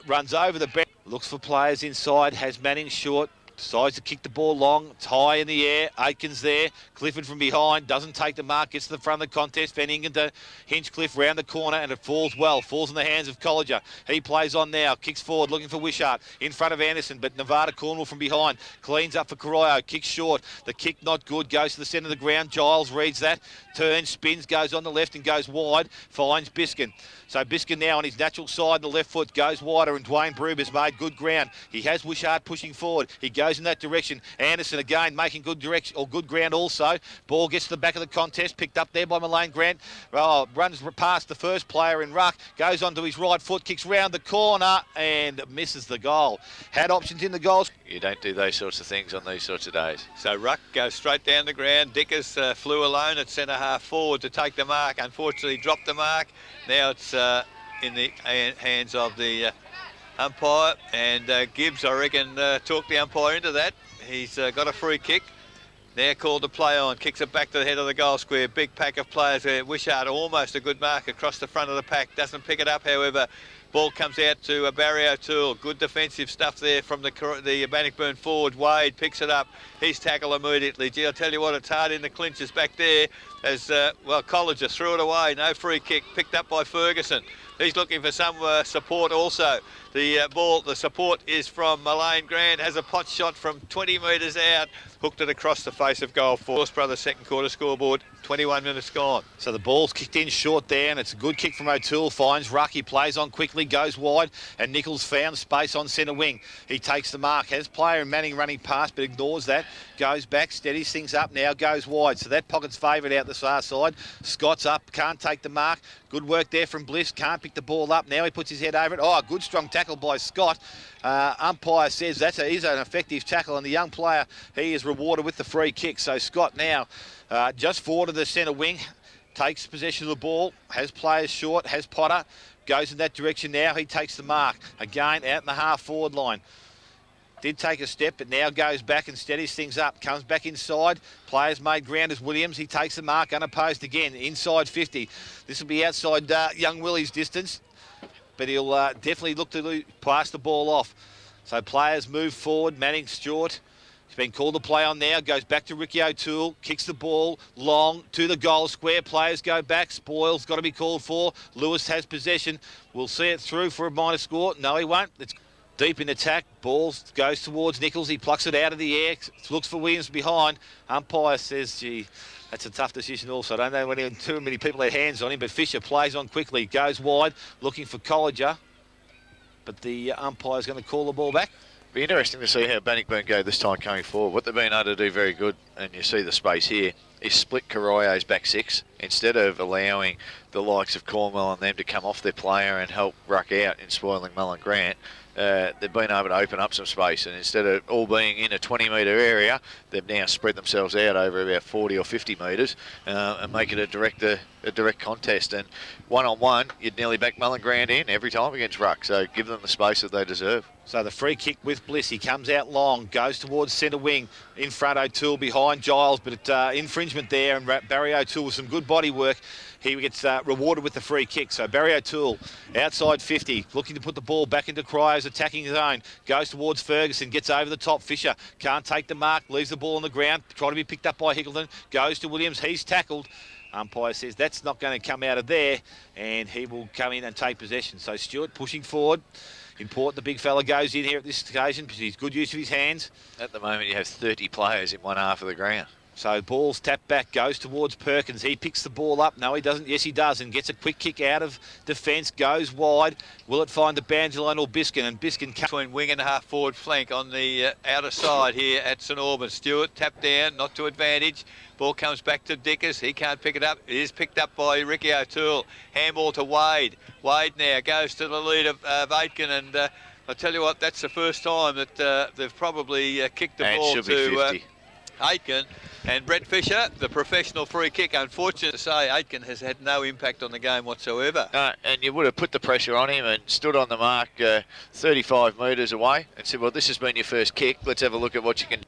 runs over the bench, looks for players inside, has Manning short. Decides to kick the ball long. It's high in the air. Aitken's there. Clifford from behind. Doesn't take the mark. Gets to the front of the contest. Van Ingen to Hinchcliffe round the corner, and it falls well. Falls in the hands of Colliger. He plays on now. Kicks forward looking for Wishart. In front of Anderson, but Nevada Cornwall from behind. Cleans up for Corio. Kicks short. The kick not good. Goes to the centre of the ground. Giles reads that. Turns, spins, goes on the left and goes wide. Finds Biskin. So Biskin now on his natural side, the left foot goes wider, and Dwayne Bruber's made good ground. He has Wishart pushing forward. He goes in that direction. Anderson again making good direction or good ground also. Ball gets to the back of the contest, picked up there by Mullane Grant. Runs past the first player in ruck, goes onto his right foot, kicks round the corner and misses the goal. Had options in the goals. You don't do those sorts of things on these sorts of days. So ruck goes straight down the ground. Dickers flew alone at centre half forward to take the mark. Unfortunately dropped the mark. Now it's in the hands of the umpire, and Gibbs, I reckon, talked the umpire into that. He's got a free kick. Now called to play on, kicks it back to the head of the goal square. Big pack of players there. Wishart almost a good mark across the front of the pack. Doesn't pick it up, however. Ball comes out to Barry O'Toole. Good defensive stuff there from the Bannockburn forward. Wade picks it up. He's tackled immediately. Gee, I'll tell you what, it's hard in the clinches back there as, Colliger threw it away. No free kick. Picked up by Ferguson. He's looking for some support also. The support is from Mullane Grant. Has a pot shot from 20 metres out. Hooked it across the face of goal. Force Brothers second quarter scoreboard. 21 minutes gone. So the ball's kicked in short there, and it's a good kick from O'Toole. Finds Ruck. He plays on quickly, goes wide, and Nichols found space on centre wing. He takes the mark. Has player Manning running past, but ignores that. Goes back, steadies things up, now goes wide. So that pocket's favoured out the far side. Scott's up, can't take the mark. Good work there from Bliss. Can't pick the ball up. Now he puts his head over it. Oh, a good strong tackle by Scott. Umpire says that is an effective tackle, and the young player, he is rewarded with the free kick. So Scott now just forward of the centre wing, takes possession of the ball, has players short, has Potter, goes in that direction now. He takes the mark. Again, out in the half forward line. Did take a step, but now goes back and steadies things up. Comes back inside. Players made ground as Williams. He takes the mark unopposed again. Inside 50. This will be outside young Willie's distance, but he'll definitely look to pass the ball off. So players move forward. Manning Stewart. He's been called to play on now. Goes back to Ricky O'Toole. Kicks the ball long to the goal square. Players go back. Spoils got to be called for. Lewis has possession. We'll see it through for a minor score. No, he won't. It's deep in attack. Ball goes towards Nichols. He plucks it out of the air. Looks for Williams behind. Umpire says, gee, that's a tough decision also. I don't know when too many people had hands on him, but Fisher plays on quickly. Goes wide, looking for Colliger. But the umpire's going to call the ball back. Be interesting to see how Bannockburn go this time coming forward. What they've been able to do very good, and you see the space here, is split Corio's back six instead of allowing the likes of Cornwell and them to come off their player and help ruck out in spoiling Mullen Grant, they've been able to open up some space, and instead of all being in a 20-metre area, they've now spread themselves out over about 40 or 50 metres and make it a direct contest. And one-on-one, you'd nearly back Mullen Grant in every time against ruck, so give them the space that they deserve. So the free kick with Bliss. He comes out long, goes towards centre wing. In front, O'Toole behind Giles, but infringement there, and Barry O'Toole with some good body work. He gets rewarded with the free kick. So Barry O'Toole, outside 50, looking to put the ball back into Cryo's attacking zone. Goes towards Ferguson, gets over the top. Fisher can't take the mark, leaves the ball on the ground, trying to be picked up by Hickleton. Goes to Williams, he's tackled. Umpire says that's not going to come out of there, and he will come in and take possession. So Stewart pushing forward. Important the big fella goes in here at this occasion because he's good use of his hands. At the moment, you have 30 players in one half of the ground. So ball's tapped back, goes towards Perkins. He picks the ball up. No, he doesn't. Yes, he does, and gets a quick kick out of defence. Goes wide. Will it find the Bangelone or Biskin? And Biskin between wing and half forward flank on the outer side here at St Albans. Stewart tapped down, not to advantage. Ball comes back to Dickers. He can't pick it up. It is picked up by Ricky O'Toole. Handball to Wade. Wade now goes to the lead of Aitken, and I tell you what, that's the first time that they've probably kicked the ball to Aitken. And Brett Fisher, the professional free kick, unfortunate to say, Aitken has had no impact on the game whatsoever. And you would have put the pressure on him and stood on the mark 35 metres away and said, well, this has been your first kick. Let's have a look at what you can do.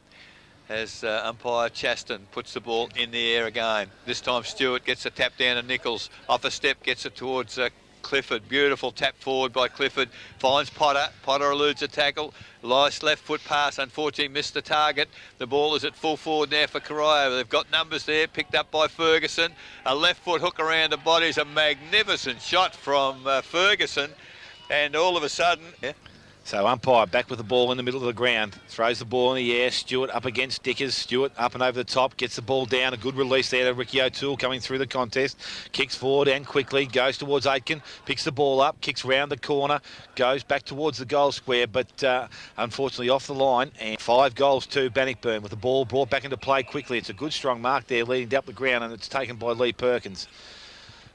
As umpire Chaston puts the ball in the air again. This time Stewart gets a tap down to Nichols. Off a step, gets it towards Clifford. Beautiful tap forward by Clifford. Finds Potter. Potter eludes a tackle. Nice left foot pass. Unfortunately missed the target. The ball is at full forward now for Corio. They've got numbers there. Picked up by Ferguson. A left foot hook around the body is a magnificent shot from Ferguson. And all of a sudden... Yeah. So umpire back with the ball in the middle of the ground. Throws the ball in the air. Stewart up against Dickers. Stewart up and over the top. Gets the ball down. A good release there to Ricky O'Toole coming through the contest. Kicks forward and quickly. Goes towards Aitken. Picks the ball up. Kicks round the corner. Goes back towards the goal square. But unfortunately off the line. And 5 goals to Bannockburn with the ball brought back into play quickly. It's a good strong mark there leading up the ground, and it's taken by Lee Perkins.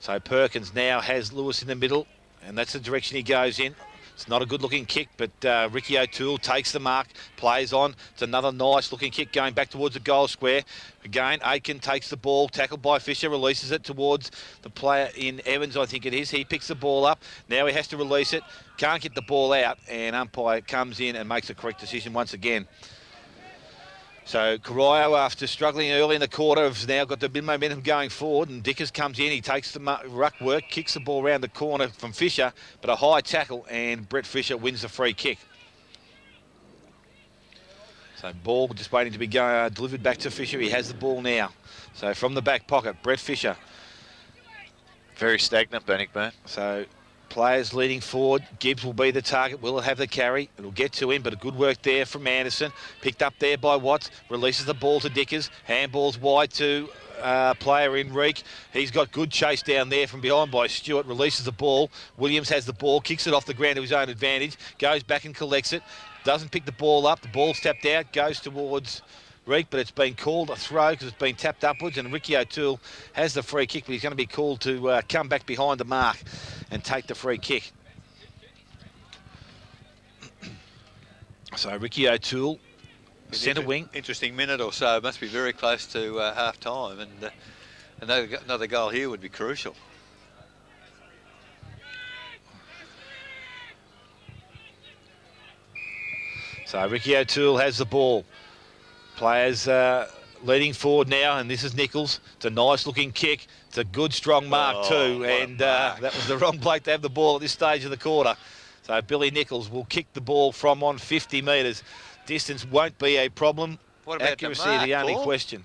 So Perkins now has Lewis in the middle, and that's the direction he goes in. It's not a good-looking kick, but Ricky O'Toole takes the mark, plays on. It's another nice-looking kick going back towards the goal square. Again, Aitken takes the ball, tackled by Fisher, releases it towards the player in Evans, I think it is. He picks the ball up. Now he has to release it. Can't get the ball out, and umpire comes in and makes a correct decision once again. So Corio, after struggling early in the quarter, has now got the big momentum going forward, and Dickers comes in. He takes the ruck work, kicks the ball around the corner from Fisher, but a high tackle, and Brett Fisher wins the free kick. So ball just waiting to be delivered back to Fisher. He has the ball now. So from the back pocket, Brett Fisher. Very stagnant, Bannockburn. So players leading forward. Gibbs will be the target. Will it have the carry? It'll get to him, but a good work there from Anderson. Picked up there by Watts. Releases the ball to Dickers. Handballs wide to player in Reek. He's got good chase down there from behind by Stewart. Releases the ball. Williams has the ball. Kicks it off the ground to his own advantage. Goes back and collects it. Doesn't pick the ball up. The ball's tapped out. Goes towards Reek, but it's been called a throw because it's been tapped upwards, and Ricky O'Toole has the free kick, but he's going to be called to come back behind the mark and take the free kick. So Ricky O'Toole, centre wing. Interesting minute or so. Must be very close to half time, and another goal here would be crucial. So Ricky O'Toole has the ball. Players leading forward now, and this is Nichols. It's a nice looking kick. It's a good strong mark too, and that was the wrong bloke to have the ball at this stage of the quarter. So Billy Nichols will kick the ball from on 50 metres. Distance won't be a problem. What about accuracy the mark, the only Paul? question.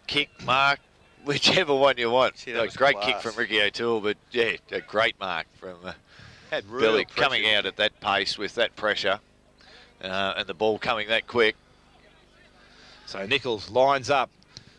Kick, mark, whichever one you want. Gee, A great kick from Ricky O'Toole, but yeah, a great mark from Billy coming out at that pace with that pressure and the ball coming that quick. So Nichols lines up,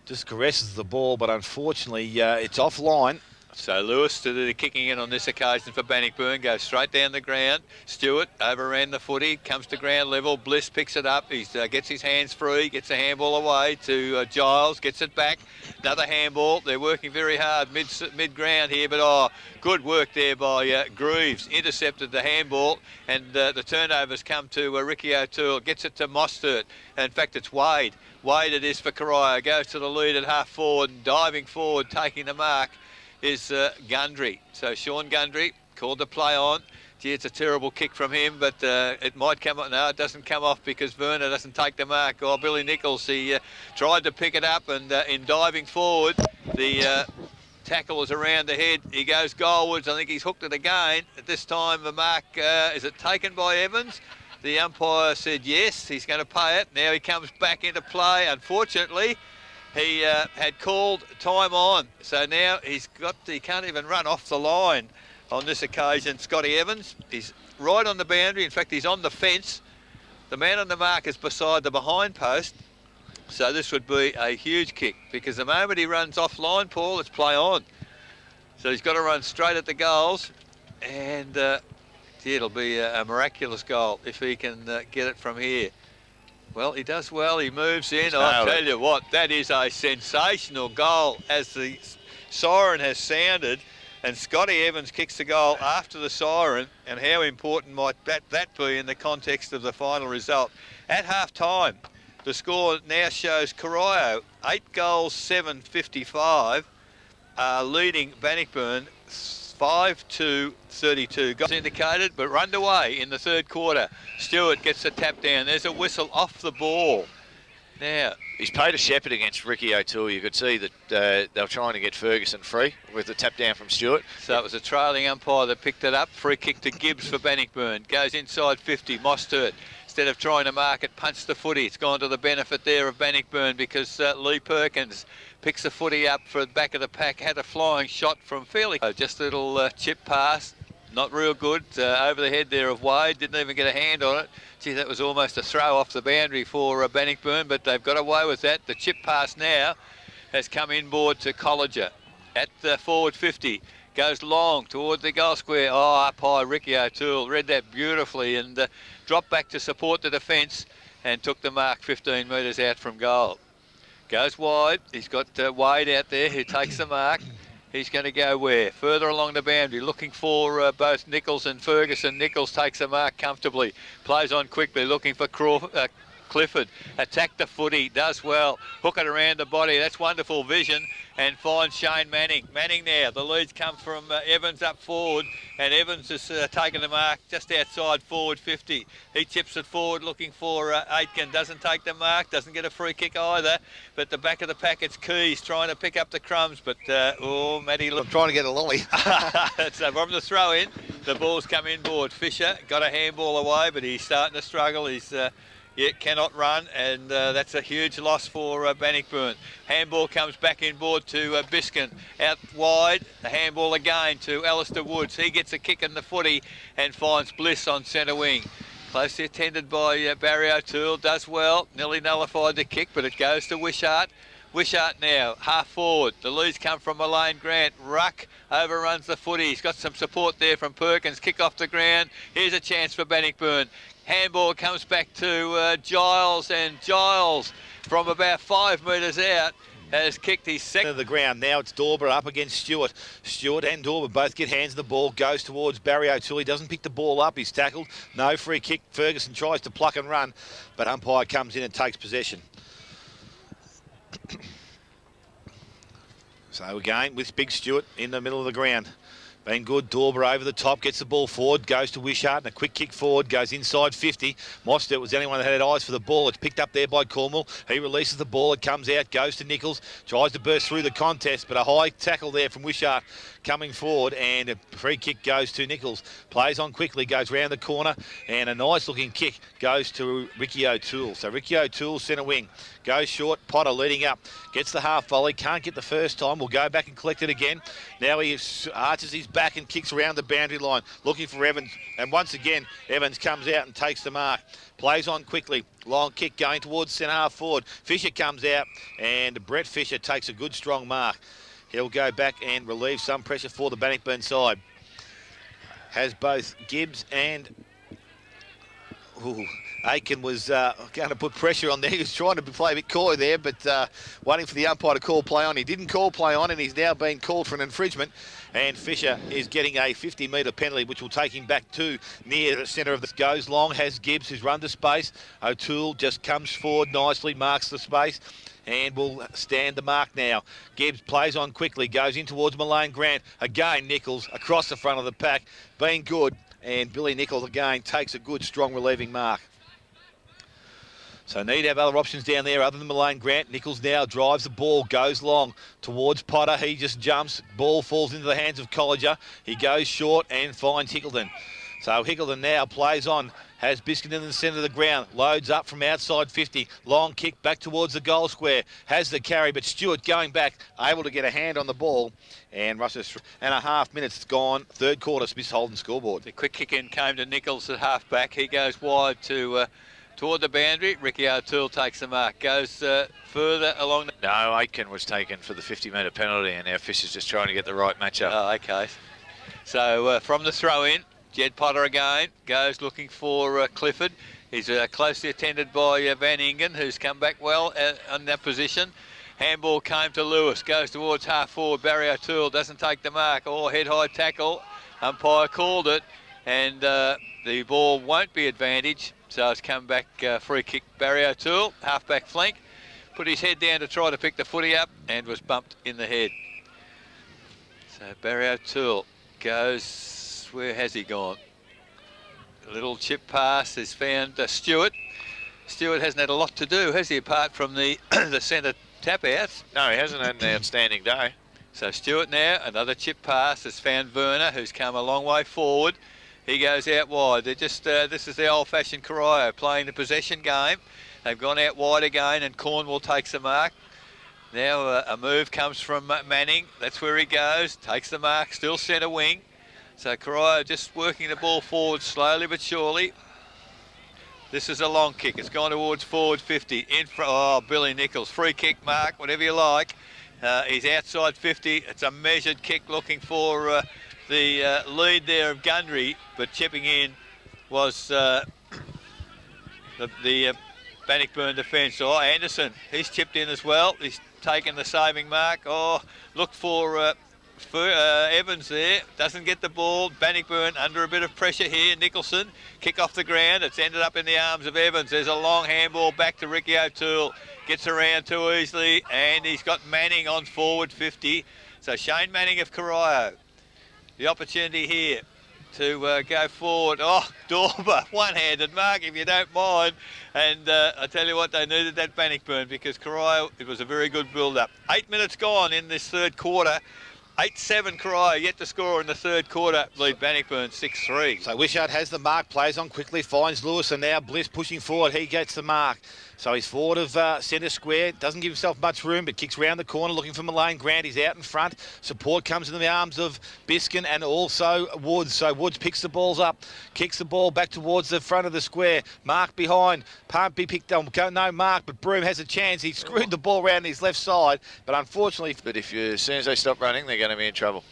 just caresses the ball, but unfortunately it's offline, So Lewis to the kicking in on this occasion for Bannockburn, goes straight down the ground. Stewart overran the footy, comes to ground level. Bliss picks it up. He gets his hands free, gets a handball away to Giles, gets it back. Another handball. They're working very hard mid-ground here, but good work there by Greaves. Intercepted the handball, and the turnovers come to Ricky O'Toole. Gets it to Mostert. In fact, it's Wade. Wade it is for Corio. Goes to the lead at half forward, and diving forward, taking the mark is Gundry. So Sean Gundry called the play on. Gee, it's a terrible kick from him, but it might come off. No, it doesn't come off because Werner doesn't take the mark. Oh, Billy Nichols, he tried to pick it up, and in diving forward, the tackle is around the head. He goes goalwards. I think he's hooked it again. At this time, the mark, is it taken by Evans? The umpire said yes, he's going to pay it. Now he comes back into play. Unfortunately, he had called time on, so now he can't even run off the line on this occasion. Scotty Evans, he's right on the boundary. In fact, he's on the fence. The man on the mark is beside the behind post, so this would be a huge kick, because the moment he runs offline, Paul, it's play on. So he's got to run straight at the goals, and it'll be a miraculous goal if he can get it from here. Well, he does well. He moves in. I'll tell you what, that is a sensational goal as the siren has sounded, and Scotty Evans kicks the goal after the siren. And how important might that be in the context of the final result? At half-time, the score now shows Corio 8 goals, 7-55, leading Bannockburn 5-32. Goals indicated, but run away in the third quarter. Stewart gets the tap down. There's a whistle off the ball. Now, he's paid a shepherd against Ricky O'Toole. You could see that they were trying to get Ferguson free with the tap down from Stewart. So it was a trailing umpire that picked it up. Free kick to Gibbs for Bannockburn. Goes inside 50. Mostert, instead of trying to mark it, punched the footy. It's gone to the benefit there of Bannockburn, because Lee Perkins picks the footy up for the back of the pack. Had a flying shot from fairly just a little chip pass. Not real good. Over the head there of Wade. Didn't even get a hand on it. Gee, that was almost a throw off the boundary for Bannockburn, but they've got away with that. The chip pass now has come inboard to Colliger at the forward 50. Goes long toward the goal square. Oh, up high, Ricky O'Toole read that beautifully and dropped back to support the defence and took the mark 15 metres out from goal. Goes wide. He's got Wade out there who takes the mark. He's going to go where? Further along the boundary, looking for both Nichols and Ferguson. Nichols takes the mark comfortably, plays on quickly, looking for Clifford. Attack the footy, does well. Hook it around the body, that's wonderful vision, and finds Shane Manning. Manning now, the leads come from Evans up forward, and Evans has taken the mark just outside forward 50. He chips it forward looking for Aitken, doesn't take the mark, doesn't get a free kick either, but the back of the pack, it's Keys trying to pick up the crumbs, but Matty... I'm trying to get a lolly. So from the throw in, the ball's come inboard. Fisher got a handball away, but he's starting to struggle. He's... cannot run, and that's a huge loss for Bannockburn. Handball comes back inboard to Biskin. Out wide, the handball again to Alistair Woods. He gets a kick in the footy and finds Bliss on centre wing. Closely attended by Barry O'Toole, does well. Nearly nullified the kick, but it goes to Wishart. Wishart now, half forward. The leads come from Elaine Grant. Ruck overruns the footy. He's got some support there from Perkins. Kick off the ground. Here's a chance for Bannockburn. Handball comes back to Giles, and Giles from about 5 metres out has kicked his second. To the ground. Now it's Dorber up against Stewart. Stewart and Dorber both get hands on the ball. Goes towards Barry O'Toole. He doesn't pick the ball up. He's tackled. No free kick. Ferguson tries to pluck and run, but umpire comes in and takes possession. So again with Big Stewart in the middle of the ground. Been good. Dorber over the top, gets the ball forward, goes to Wishart, and a quick kick forward, goes inside 50. Mostert was the only one that had eyes for the ball. It's picked up there by Cornwall. He releases the ball, it comes out, goes to Nichols, tries to burst through the contest, but a high tackle there from Wishart coming forward, and a free kick goes to Nichols. Plays on quickly, goes round the corner, and a nice looking kick goes to Ricky O'Toole. So Ricky O'Toole, centre wing, goes short, Potter leading up, gets the half volley, can't get the first time, will go back and collect it again. Now he arches his back and kicks around the boundary line, looking for Evans, and once again Evans comes out and takes the mark. Plays on quickly, long kick going towards centre half forward. Fisher comes out, and Brett Fisher takes a good strong mark. He'll go back and relieve some pressure for the Bannockburn side. Has both Gibbs and Aiken was going to put pressure on there. He was trying to play a bit coy there, but waiting for the umpire to call play on. He didn't call play on, and he's now been called for an infringement. And Fisher is getting a 50-metre penalty, which will take him back to near the centre of the... Goes long, has Gibbs, who's run the space. O'Toole just comes forward nicely, marks the space, and will stand the mark now. Gibbs plays on quickly, goes in towards Malane Grant. Again, Nichols across the front of the pack, being good. And Billy Nichols again takes a good, strong relieving mark. So need to have other options down there other than Malane Grant. Nichols now drives the ball, goes long towards Potter. He just jumps. Ball falls into the hands of Colliger. He goes short and finds Hickleton. So Hickleton now plays on. Has Biscuit in the centre of the ground. Loads up from outside 50. Long kick back towards the goal square. Has the carry, but Stewart going back, able to get a hand on the ball. And Russell's 3.5 minutes gone. Third quarter, Smith's Holden scoreboard. The quick kick in came to Nichols at half back. He goes wide to... toward the boundary. Ricky O'Toole takes the mark. Goes further along the... No, Aitken was taken for the 50-metre penalty, and now Fisher's just trying to get the right matchup. Oh, okay. So from the throw-in, Jed Potter again goes looking for Clifford. He's closely attended by Van Ingen, who's come back well on that position. Handball came to Lewis. Goes towards half forward. Barry O'Toole doesn't take the mark. Head-high tackle. Umpire called it, and the ball won't be advantage. So it's come back free kick. Barry O'Toole, half-back flank, put his head down to try to pick the footy up and was bumped in the head. So Barry O'Toole goes, where has he gone? A little chip pass has found Stewart. Stewart hasn't had a lot to do, has he, apart from the the centre tap-outs? No, he hasn't had an outstanding day. So Stewart now, another chip pass has found Werner, who's come a long way forward. He goes out wide. They're just this is the old-fashioned Corio playing the possession game. They've gone out wide again, and Cornwall takes the mark. Now a move comes from Manning. That's where he goes. Takes the mark. Still centre wing. So Corio just working the ball forward slowly but surely. This is a long kick. It's gone towards forward 50. In front. Oh, Billy Nichols. Free kick mark, whatever you like. He's outside 50. It's a measured kick looking for the lead there of Gundry, but chipping in was the Bannockburn defence. Oh, Anderson, he's chipped in as well. He's taken the saving mark. Oh, look for Evans there. Doesn't get the ball. Bannockburn under a bit of pressure here. Nicholson, kick off the ground. It's ended up in the arms of Evans. There's a long handball back to Ricky O'Toole. Gets around too easily, and he's got Manning on forward 50. So Shane Manning of Corio. The opportunity here to go forward. Oh, Dorber, one-handed mark if you don't mind. And I tell you what, they needed that Bannockburn because Corio, it was a very good build-up. 8 minutes gone in this third quarter. 8-7 Corio yet to score in the third quarter. Lead Bannockburn 6-3. So Wishart has the mark, plays on quickly, finds Lewis, and now Bliss pushing forward. He gets the mark. So he's forward of centre square, doesn't give himself much room, but kicks round the corner looking for Malane Grant. He's out in front. Support comes in the arms of Biskin and also Woods. So Woods picks the balls up, kicks the ball back towards the front of the square. Mark behind, can't be picked up. No mark, but Broome has a chance. He screwed the ball around his left side, but unfortunately... But as soon as they stop running, they're going to be in trouble.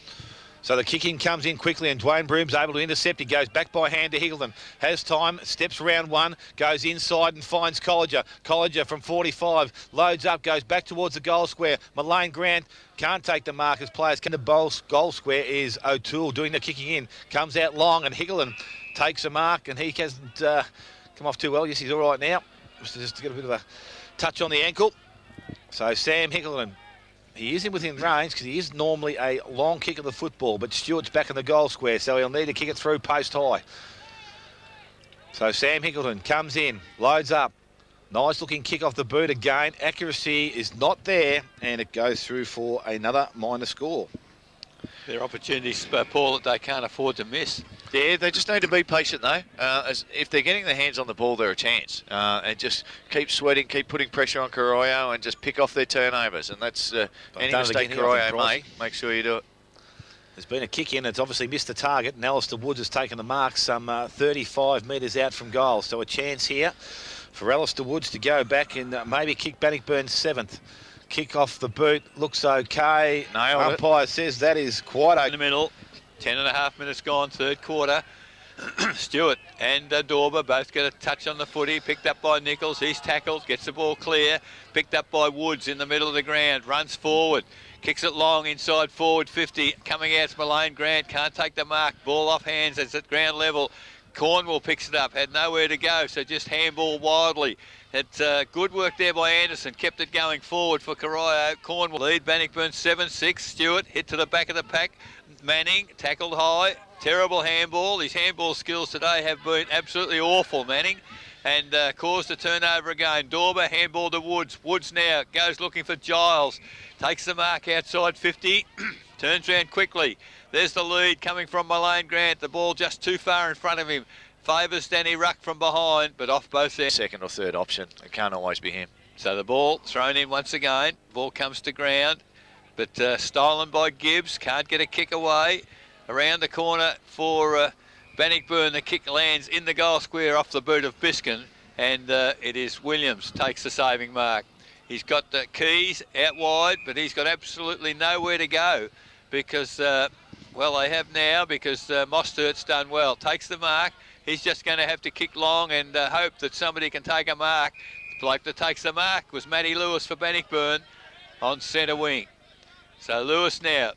So the kicking comes in quickly and Dwayne Broome's able to intercept. He goes back by hand to Higgleton. Has time, steps round one, goes inside and finds Colliger. Colliger from 45, loads up, goes back towards the goal square. Malane Grant can't take the mark as players can. The goal square is O'Toole doing the kicking in. Comes out long and Higgleton takes a mark and he hasn't come off too well. Yes, he's all right now. Just to get a bit of a touch on the ankle. So Sam Higgleton. He is in within range because he is normally a long kick of the football, but Stewart's back in the goal square, so he'll need to kick it through post high. So Sam Hickleton comes in, loads up. Nice looking kick off the boot again. Accuracy is not there, and it goes through for another minor score. Their opportunities, Paul, that they can't afford to miss. Yeah, they just need to be patient though. If they're getting their hands on the ball, they're a chance. And just keep sweating, keep putting pressure on Corio and just pick off their turnovers. And that's any mistake Corio make sure you do it. There's been a kick in. It's obviously missed the target. And Alistair Woods has taken the mark some 35 metres out from goal. So a chance here for Alistair Woods to go back and maybe kick Bannockburn 7th. kick off the boot looks okay. Nailed it. Umpire says that is quite In okay. the middle, 10.5 minutes gone, third quarter. Stewart and Dorber both get a touch on the footy, picked up by Nichols. He's tackled, gets the ball clear, picked up by Woods in the middle of the ground, runs forward, kicks it long inside forward 50. Coming out, Mullane Grant can't take the mark. Ball off hands, it's at ground level. Cornwall picks it up, had nowhere to go, so just handball wildly. It's good work there by Anderson, kept it going forward for Corio. Cornwall lead Bannockburn 7-6. Stewart hit to the back of the pack. Manning tackled high, terrible handball. His handball skills today have been absolutely awful, Manning, and caused a turnover again. Dorber handball to Woods. Woods now goes looking for Giles, takes the mark outside 50, turns around quickly. There's the lead coming from Mullane Grant. The ball just too far in front of him. Favours Danny Ruck from behind, but off both ends. Second or third option. It can't always be him. So the ball thrown in once again. Ball comes to ground, but stolen by Gibbs. Can't get a kick away. Around the corner for Bannockburn. The kick lands in the goal square off the boot of Biskin, and it is Williams takes the saving mark. He's got the keys out wide, but he's got absolutely nowhere to go because, well, they have now because Mostert's done well. Takes the mark. He's just going to have to kick long and hope that somebody can take a mark. The bloke that takes the mark was Matty Lewis for Bannockburn on centre wing. So Lewis now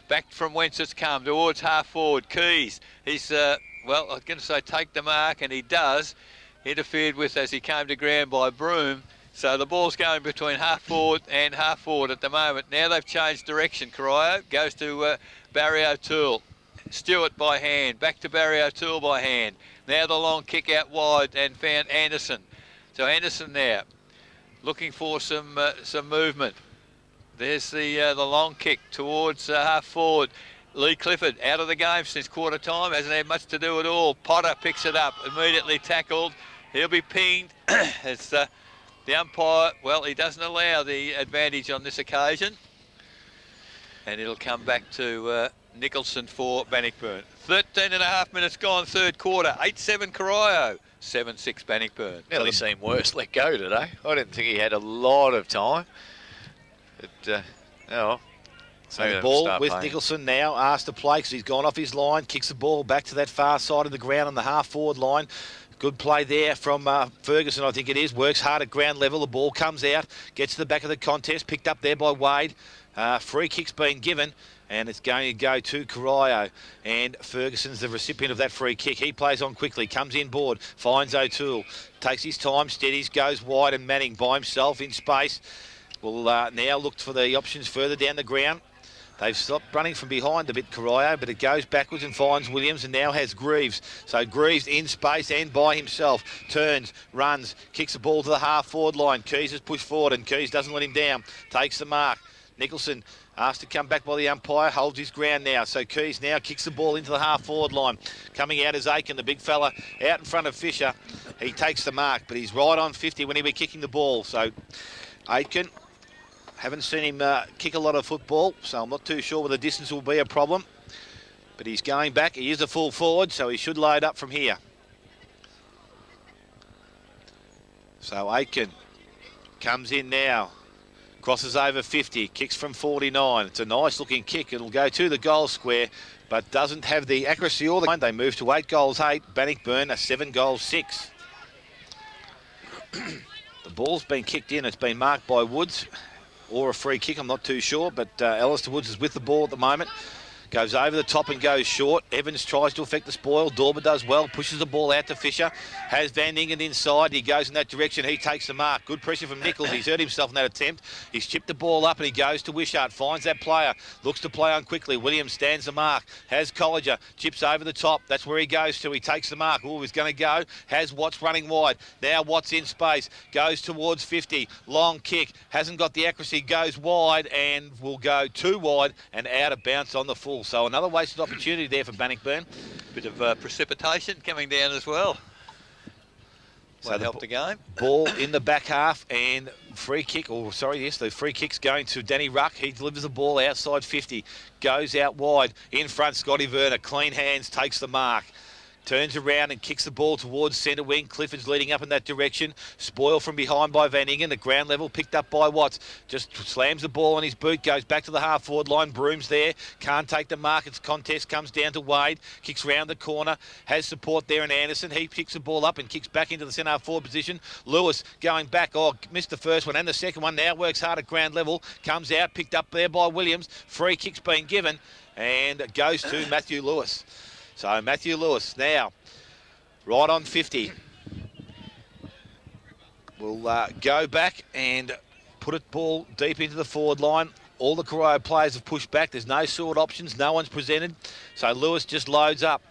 back from whence it's come towards half forward. Keys, he's, well, I was going to say take the mark, and he does. Interfered with as he came to ground by Broom. So the ball's going between half forward and half forward at the moment. Now they've changed direction. Corio goes to Barry O'Toole. Stewart by hand, back to Barry O'Toole by hand. Now the long kick out wide and found Anderson. So Anderson now looking for some movement. There's the long kick towards half forward. Lee Clifford out of the game since quarter time, hasn't had much to do at all. Potter picks it up, immediately tackled. He'll be pinged. It's the umpire, well, he doesn't allow the advantage on this occasion. And it'll come back to Nicholson for Bannockburn. 13.5 minutes gone, third quarter. 8-7 Corio, 7-6 Bannockburn. Nearly seemed worse let go today. I didn't think he had a lot of time. But, oh, So the ball with Nicholson now asked to play because he's gone off his line, kicks the ball back to that far side of the ground on the half-forward line. Good play there from Ferguson, I think it is. Works hard at ground level. The ball comes out, gets to the back of the contest, picked up there by Wade. Free kick's been given, and it's going to go to Corio. And Ferguson's the recipient of that free kick. He plays on quickly, comes in board, finds O'Toole, takes his time, steadies, goes wide, and Manning by himself in space will now look for the options further down the ground. They've stopped running from behind a bit, Corio, but it goes backwards and finds Williams and now has Greaves. So Greaves in space and by himself. Turns, runs, kicks the ball to the half-forward line. Keys has pushed forward and Keys doesn't let him down. Takes the mark. Nicholson asked to come back by the umpire, holds his ground now. So Keys now kicks the ball into the half-forward line. Coming out is Aiken, the big fella, out in front of Fisher. He takes the mark, but he's right on 50 when he'll be kicking the ball. So Aiken, haven't seen him kick a lot of football, so I'm not too sure whether the distance will be a problem. But he's going back. He is a full forward, so he should load up from here. So Aiken comes in now. Crosses over 50, kicks from 49. It's a nice looking kick. It'll go to the goal square, but doesn't have the accuracy or the... They move to 8 goals 8. Bannockburn a 7 goals 6. The ball's been kicked in. It's been marked by Woods. Or a free kick, I'm not too sure, but Alistair Woods is with the ball at the moment. Goes over the top and goes short. Evans tries to affect the spoil. Dorber does well, pushes the ball out to Fisher. Has Van Ingen inside. He goes in that direction. He takes the mark. Good pressure from Nichols. He's hurt himself in that attempt. He's chipped the ball up and he goes to Wishart. Finds that player. Looks to play on quickly. Williams stands the mark. Has Colliger. Chips over the top. That's where he goes to. He takes the mark. Oh, he's going to go. Has Watts running wide. Now Watts in space. Goes towards 50. Long kick. Hasn't got the accuracy. Goes wide and will go too wide and out of bounds on the full. So another wasted opportunity there for Bannockburn. Bit of precipitation coming down as well. So help the game. Ball in the back half and free kick, the free kick's going to Danny Ruck. He delivers the ball outside 50, goes out wide. In front, Scotty Werner, clean hands, takes the mark. turns around and kicks the ball towards centre wing. Clifford's leading up in that direction. Spoil from behind by Van Ingen. At ground level, picked up by Watts. Just slams the ball on his boot, goes back to the half-forward line. Broom's there. Can't take the mark. Its contest comes down to Wade. Kicks round the corner. Has support there in Anderson. He picks the ball up and kicks back into the centre half-forward position. Lewis going back. Oh, missed the first one and the second one. Now works hard at ground level. Comes out, picked up there by Williams. Free kick's been given. And it goes to Matthew Lewis. So Matthew Lewis now right on 50. We'll go back and put it ball deep into the forward line. All the Corio players have pushed back. There's no sword options. No one's presented. So Lewis just loads up.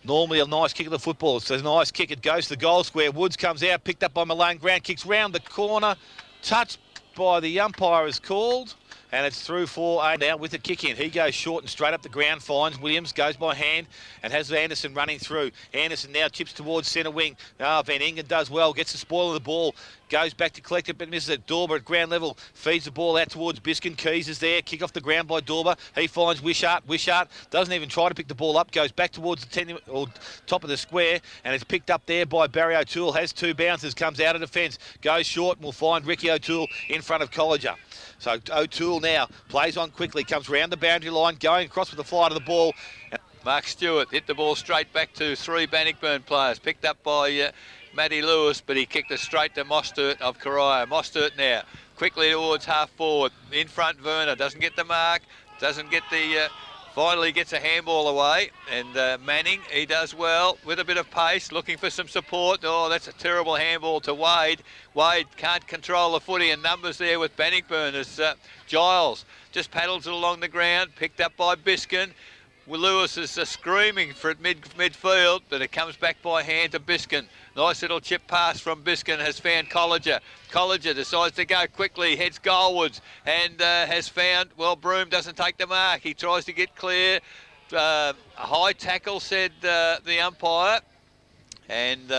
Normally a nice kick of the football. It's a nice kick. It goes to the goal square. Woods comes out, picked up by Malone Grant, kicks round the corner. Touched by the umpire is called. And it's through for A now with a kick in. He goes short and straight up the ground, finds Williams, goes by hand and has Anderson running through. Anderson now chips towards centre wing. Van Ingen does well, gets the spoil of the ball, goes back to collect it but misses it. Dorber at ground level, feeds the ball out towards Biskin. Keys is there, kick off the ground by Dorber. He finds Wishart. Wishart doesn't even try to pick the ball up, goes back towards the 10 or top of the square and it's picked up there by Barry O'Toole. Has two bounces, comes out of defence, goes short and will find Ricky O'Toole in front of Colliger. So O'Toole now plays on quickly, comes round the boundary line, going across with the flight of the ball. Mark Stewart hit the ball straight back to three Bannockburn players, picked up by Matty Lewis, but he kicked it straight to Mostert of Corio. Mostert now quickly towards half forward, in front Werner, doesn't get the mark, doesn't get the... Finally gets a handball away, and Manning, he does well with a bit of pace, looking for some support. Oh, that's a terrible handball to Wade. Wade can't control the footy, and numbers there with Bannockburn as Giles just paddles it along the ground, picked up by Biskin. Lewis is screaming for it midfield, but it comes back by hand to Biskin. Nice little chip pass from Biskin has found Colliger. Colliger decides to go quickly, heads goalwards and has found, well, Broom doesn't take the mark. He tries to get clear. A high tackle, said the umpire. And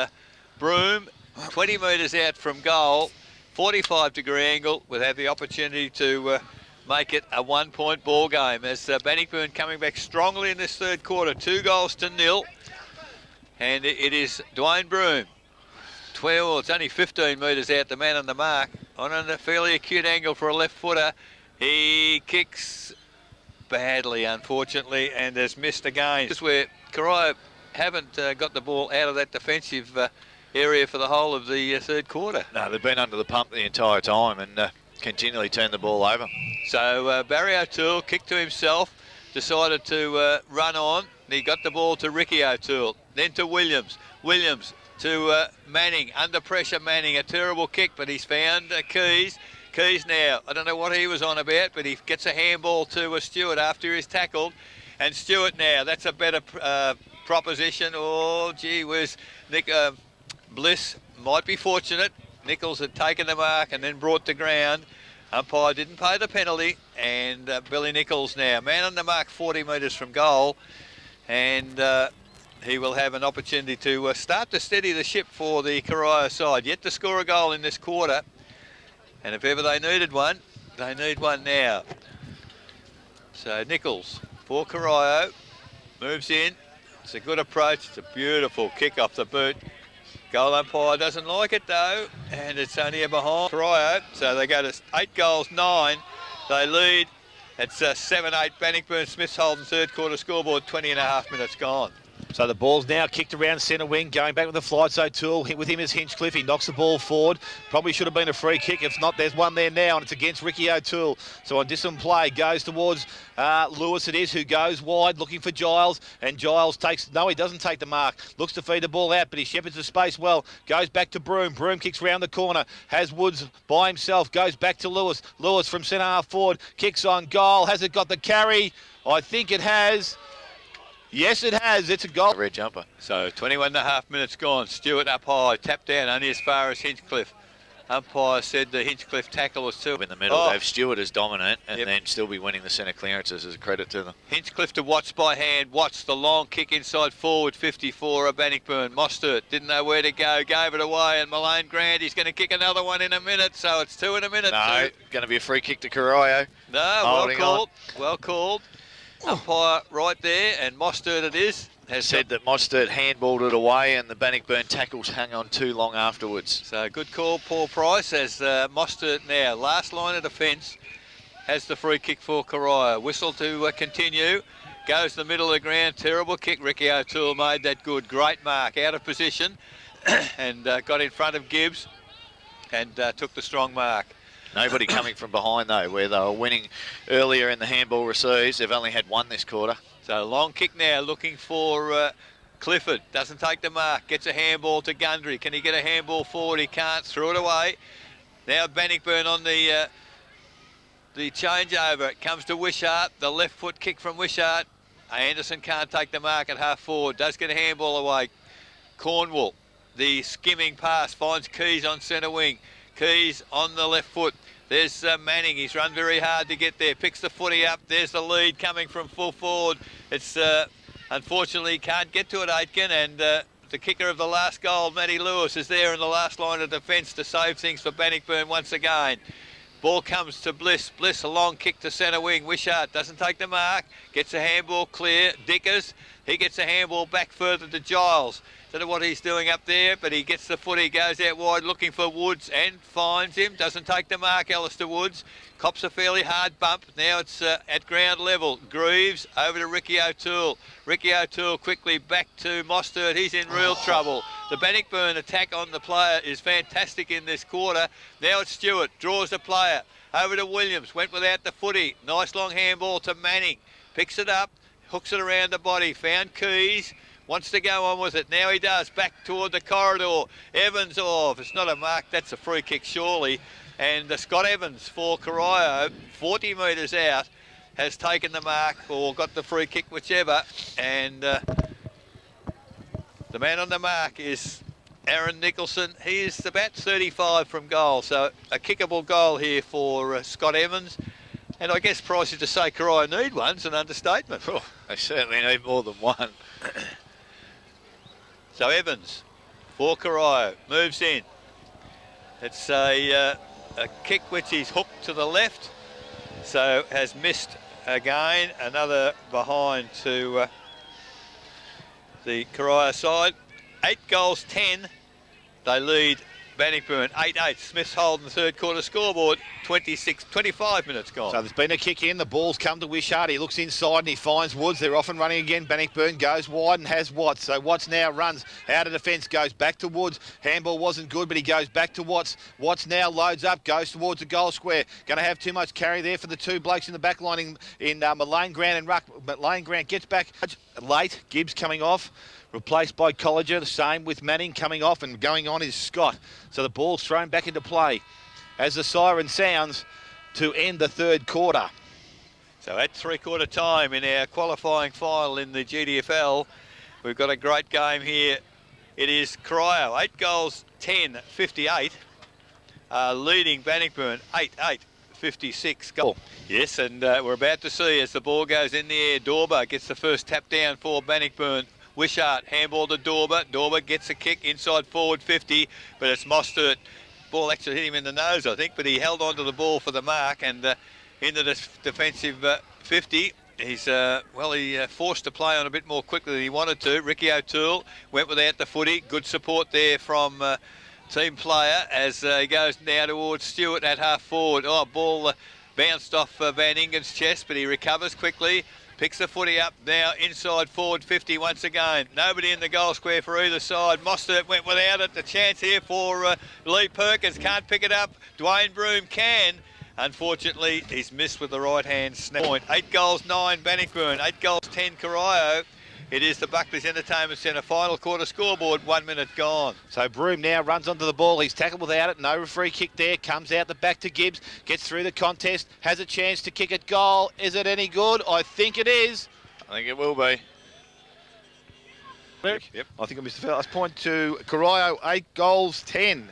Broom, 20 metres out from goal, 45-degree angle, will have the opportunity to make it a one-point ball game as Bannockburn coming back strongly in this third quarter, 2-0. And it is Dwayne Broom. It's only 15 metres out, the man on the mark, on a fairly acute angle for a left footer. He kicks badly, unfortunately, and has missed again. This is where Corio haven't got the ball out of that defensive area for the whole of the third quarter. No, they've been under the pump the entire time and continually turned the ball over. So Barry O'Toole kicked to himself, decided to run on. He got the ball to Ricky O'Toole, then to Williams. Williams to Manning, under pressure Manning, a terrible kick, but he's found Keys. Keys now, I don't know what he was on about, but he gets a handball to Stewart after he's tackled. And Stewart now, that's a better proposition. Oh, gee whiz. Bliss might be fortunate. Nichols had taken the mark and then brought to ground. Umpire didn't pay the penalty, and Billy Nichols now, man on the mark 40 metres from goal, and he will have an opportunity to start to steady the ship for the Corio side. Yet to score a goal in this quarter, and if ever they needed one, they need one now. So Nichols for Corio, moves in, it's a good approach, it's a beautiful kick off the boot. Goal umpire doesn't like it though, and it's only a behind Corio, so they go to 8-9. They lead. It's 7-8 Bannockburn. Smith's holding third quarter scoreboard, 20.5 minutes gone. So the ball's now kicked around centre wing, going back with the flights. O'Toole, with him is Hinchcliffe. He knocks the ball forward. Probably should have been a free kick. If not, there's one there now, and it's against Ricky O'Toole. So on disciplined play, goes towards Lewis it is, who goes wide, looking for Giles. And Giles takes, no, he doesn't take the mark. Looks to feed the ball out, but he shepherds the space well. Goes back to Broom. Broom kicks round the corner. Has Woods by himself. Goes back to Lewis. Lewis from centre half forward. Kicks on goal. Has it got the carry? I think it has. Yes, it has. It's a goal. Red jumper. So 21.5 minutes gone. Stewart up high, tapped down only as far as Hinchcliffe. Umpire said the Hinchcliffe tackle was too. In the middle, they have Stewart as dominant and Yep. then still be winning the centre clearances as a credit to them. Hinchcliffe to Watts by hand. Watts, the long kick inside forward, 54 of Bannockburn. Mostert didn't know where to go, gave it away, and Malone Grant, he's going to kick another one in a minute, so it's 2 in a minute. No, going to be a free kick to Corio. No, well Holding called. Well called. Umpire right there, and Mostert it is. Has said that Mostert handballed it away and the Bannockburn tackles hung on too long afterwards. So good call, Paul Price, as Mostert now, last line of defence, has the free kick for Corio. Whistle to continue. Goes to the middle of the ground. Terrible kick. Ricky O'Toole made that good. Great mark. Out of position and got in front of Gibbs and took the strong mark. Nobody coming from behind though, where they were winning earlier in the handball receives. They've only had one this quarter. So long kick now, looking for Clifford. Doesn't take the mark. Gets a handball to Gundry. Can he get a handball forward? He can't. Threw it away. Now Bannockburn on the changeover. It comes to Wishart. The left foot kick from Wishart. Anderson can't take the mark at half forward. Does get a handball away. Cornwall. The skimming pass finds Keys on centre wing. Keys on the left foot. There's Manning. He's run very hard to get there. Picks the footy up. There's the lead coming from full forward. It's unfortunately can't get to it, Aitken. And the kicker of the last goal, Matty Lewis, is there in the last line of defence to save things for Bannockburn once again. Ball comes to Bliss. Bliss, a long kick to centre wing. Wishart doesn't take the mark. Gets a handball clear. Dickers, he gets a handball back further to Giles. Don't know what he's doing up there, but he gets the footy, goes out wide looking for Woods and finds him. Doesn't take the mark, Alistair Woods. Cops a fairly hard bump. Now it's at ground level. Greaves over to Ricky O'Toole. Ricky O'Toole quickly back to Mostert. He's in real trouble. The Bannockburn attack on the player is fantastic in this quarter. Now it's Stewart. Draws the player. Over to Williams. Went without the footy. Nice long handball to Manning. Picks it up. Hooks it around the body. Found Keys. Wants to go on with it. Now he does. Back toward the corridor. Evans off. It's not a mark. That's a free kick surely. And Scott Evans for Corio, 40 metres out, has taken the mark or got the free kick, whichever. And the man on the mark is Aaron Nicholson. He is about 35 from goal. So a kickable goal here for Scott Evans. And I guess Price is to say Corio need one's an understatement. Oh, they certainly need more than one. So Evans for Corio moves in. It's a kick which he's hooked to the left, so has missed again. Another behind to the Corio side. 8 goals 10. They lead Bannockburn 8-8. Smith's holding the third quarter scoreboard. 25 minutes gone. So there's been a kick in. The ball's come to Wishart. He looks inside and he finds Woods. They're off and running again. Bannockburn goes wide and has Watts. So Watts now runs out of defence, goes back to Woods. Handball wasn't good, but he goes back to Watts. Watts now loads up, goes towards the goal square. Going to have too much carry there for the two blokes in the back line in Malane Grant and Ruck. Malane Grant gets back late. Gibbs coming off. Replaced by Colliger. The same with Manning coming off, and going on is Scott. So the ball's thrown back into play as the siren sounds to end the third quarter. So at three-quarter time in our qualifying final in the GDFL, we've got a great game here. It is Corio, 8 goals, 10, 58, leading Bannockburn, 8-8, 56 goal. Yes, and we're about to see as the ball goes in the air, Dorber gets the first tap down for Bannockburn. Wishart, handball to Dorber. Dorber gets a kick inside forward 50, but it's Mostert. Ball actually hit him in the nose, I think, but he held on to the ball for the mark, and in the defensive 50, he's he forced to play on a bit more quickly than he wanted to. Ricky O'Toole went without the footy. Good support there from team player as he goes now towards Stewart at half forward. Oh, ball bounced off Van Ingen's chest, but he recovers quickly. Picks the footy up now inside forward 50 once again. Nobody in the goal square for either side. Mostert went without it. The chance here for Lee Perkins. Can't pick it up. Dwayne Broom can. Unfortunately, he's missed with the right hand snap point. 8 goals 9 Bannockburn. 8 goals 10 Corio. It is the Buckley's Entertainment Centre final quarter scoreboard, 1 minute gone. So Broom now runs onto the ball. He's tackled without it. No free kick there. Comes out the back to Gibbs. Gets through the contest. Has a chance to kick it goal. Is it any good? I think it is. I think it will be. Yep. I think I missed the last point to Corio. 8 goals 10.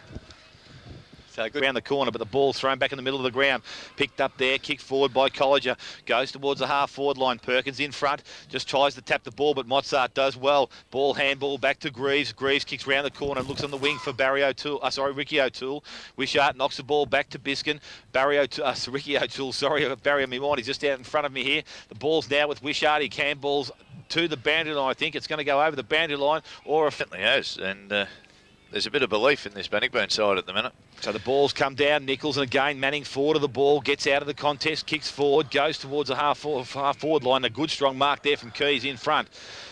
So good. Around the corner, but the ball's thrown back in the middle of the ground. Picked up there, kicked forward by Colliger. Goes towards the half-forward line. Perkins in front, just tries to tap the ball, but Mozart does well. Ball handball back to Greaves. Greaves kicks round the corner, looks on the wing for Ricky O'Toole. Wishart knocks the ball back to Biskin. Ricky O'Toole, sorry, Barry on my mind. He's just out in front of me here. The ball's now with Wishart. He handballs to the boundary line. I think it's going to go over the boundary line, or Certainly has, and there's a bit of belief in this Bannockburn side at the minute. So the ball's come down. Nichols, and again Manning forward of the ball, gets out of the contest, kicks forward, goes towards the half forward line. A good strong mark there from Keys in front.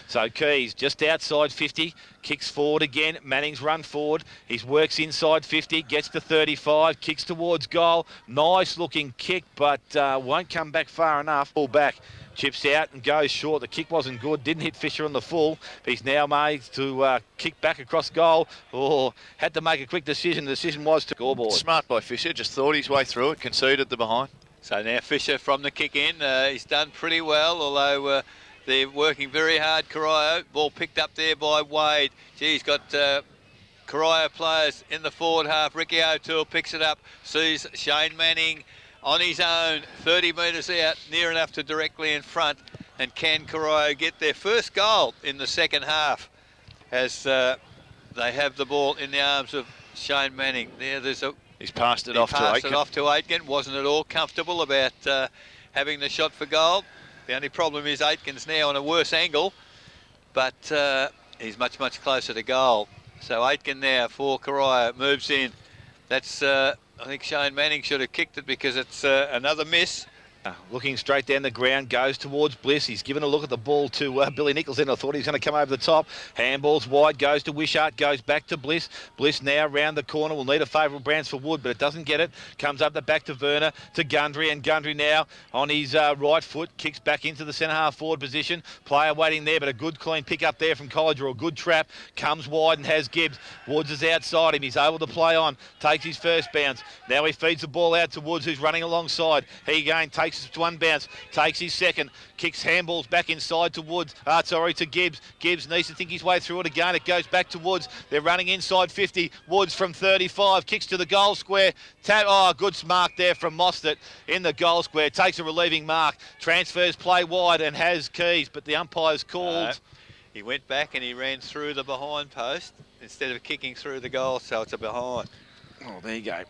So Keys just outside 50, kicks forward again. Manning's run forward. He works inside 50, gets to 35, kicks towards goal. Nice looking kick, but won't come back far enough. Ball back. Chips out and goes short. The kick wasn't good. Didn't hit Fisher on the full. He's now made to kick back across goal. Oh, had to make a quick decision. The decision was to scoreboard. Smart by Fisher. Just thought his way through it. Conceded the behind. So now Fisher from the kick in. He's done pretty well, although they're working very hard. Corio. Ball picked up there by Wade. Gee, he's got Corio players in the forward half. Ricky O'Toole picks it up. Sees Shane Manning on his own, 30 metres out, near enough to directly in front. And can Corio get their first goal in the second half as they have the ball in the arms of Shane Manning? He's passed it off to Aitken. Passed it off to Aitken. Wasn't at all comfortable about having the shot for goal. The only problem is Aitken's now on a worse angle, but he's much, much closer to goal. So Aitken now for Corio moves in. That's I think Shane Manning should have kicked it because it's another miss. Looking straight down the ground, goes towards Bliss. He's given a look at the ball to Billy Nichols. Then I thought he was going to come over the top. Handball's wide, goes to Wishart, goes back to Bliss. Bliss now round the corner. Will need a favourable bounce for Wood, but it doesn't get it. Comes up the back to Werner, to Gundry, and Gundry now on his right foot. Kicks back into the centre half forward position. Player waiting there, but a good clean pick up there from Colliger, or a good trap. Comes wide and has Gibbs. Woods is outside him. He's able to play on. Takes his first bounce. Now he feeds the ball out to Woods, who's running alongside. He again takes one bounce, takes his second, kicks handballs back inside to Woods, to Gibbs. Gibbs needs to think his way through it again. It goes back to Woods. They're running inside 50. Woods from 35, kicks to the goal square. Good mark there from Mostert in the goal square. Takes a relieving mark, transfers play wide and has Keys, but the umpire's called. He went back and he ran through the behind post instead of kicking through the goal, so it's a behind. Oh, there you go.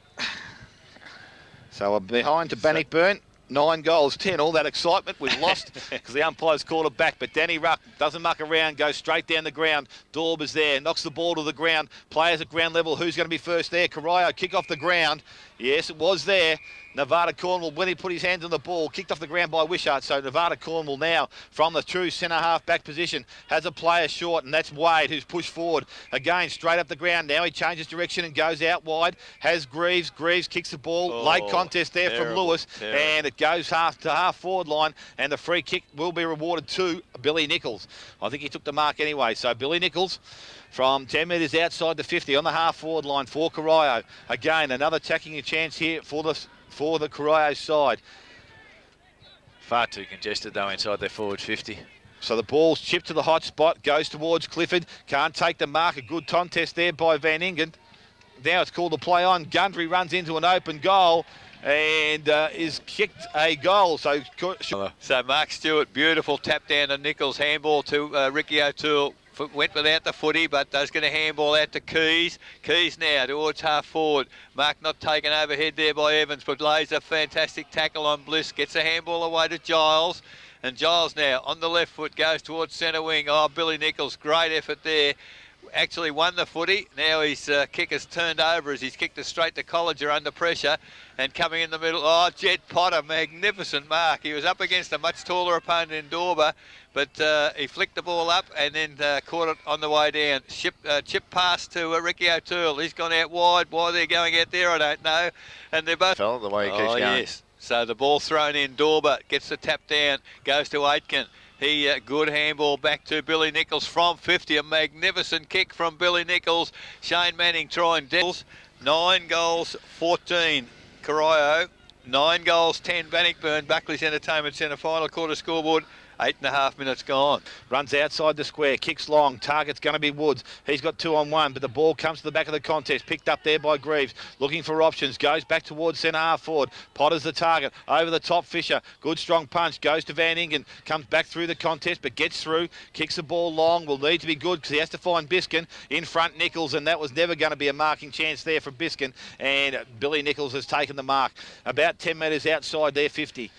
So a behind to Bannockburn. 9 goals, 10. All that excitement we've lost because the umpires called it back. But Danny Ruck doesn't muck around, goes straight down the ground. Dorber's there, knocks the ball to the ground. Players at ground level. Who's going to be first there? Corio kick off the ground. Yes, it was there. Nevada Cornwall, when he put his hands on the ball, kicked off the ground by Wishart. So Nevada Cornwall now from the true centre half back position has a player short, and that's Wade, who's pushed forward again straight up the ground. Now he changes direction and goes out wide. Has Greaves. Greaves kicks the ball. Late contest there from Lewis, and it goes half forward line, and the free kick will be rewarded to Billy Nichols. I think he took the mark anyway. So Billy Nichols from 10 metres outside the 50 on the half forward line for Corio. Again, another attacking chance here for the Corio side. Far too congested though inside their forward 50. So the ball's chipped to the hot spot, goes towards Clifford. Can't take the mark. A good contest there by Van Ingen. Now it's called a play on. Gundry runs into an open goal and is kicked a goal. So Mark Stewart, beautiful tap down to Nichols, handball to Ricky O'Toole. Went without the footy, but does get a handball out to Keys. Keys now towards half forward. Mark not taken overhead there by Evans, but lays a fantastic tackle on Bliss. Gets a handball away to Giles. And Giles now on the left foot goes towards centre wing. Oh, Billy Nichols, great effort there. Actually won the footy. Now his kick has turned over as he's kicked it straight to Colliger under pressure. And coming in the middle, Jed Potter, magnificent mark. He was up against a much taller opponent in Dorber, but he flicked the ball up and then caught it on the way down. Chip pass to Ricky O'Toole. He's gone out wide. Why they're going out there, I don't know. And they're both... Fell the way he keeps going. Yes. So the ball thrown in. Dorber gets the tap down, goes to Aitken. He good handball back to Billy Nichols from 50. A magnificent kick from Billy Nichols. Shane Manning trying Devils. 9 goals, 14. Corio. 9 goals, 10 Bannockburn. Buckley's Entertainment Centre final quarter scoreboard. 8.5 minutes gone. Runs outside the square, kicks long, target's going to be Woods. He's got 2-on-1, but the ball comes to the back of the contest, picked up there by Greaves, looking for options, goes back towards centre half forward. Potter's the target, over the top, Fisher, good strong punch, goes to Van Ingen, comes back through the contest, but gets through, kicks the ball long, will need to be good because he has to find Biskin, in front Nichols, and that was never going to be a marking chance there for Biskin, and Billy Nichols has taken the mark. About 10 metres outside there, 50.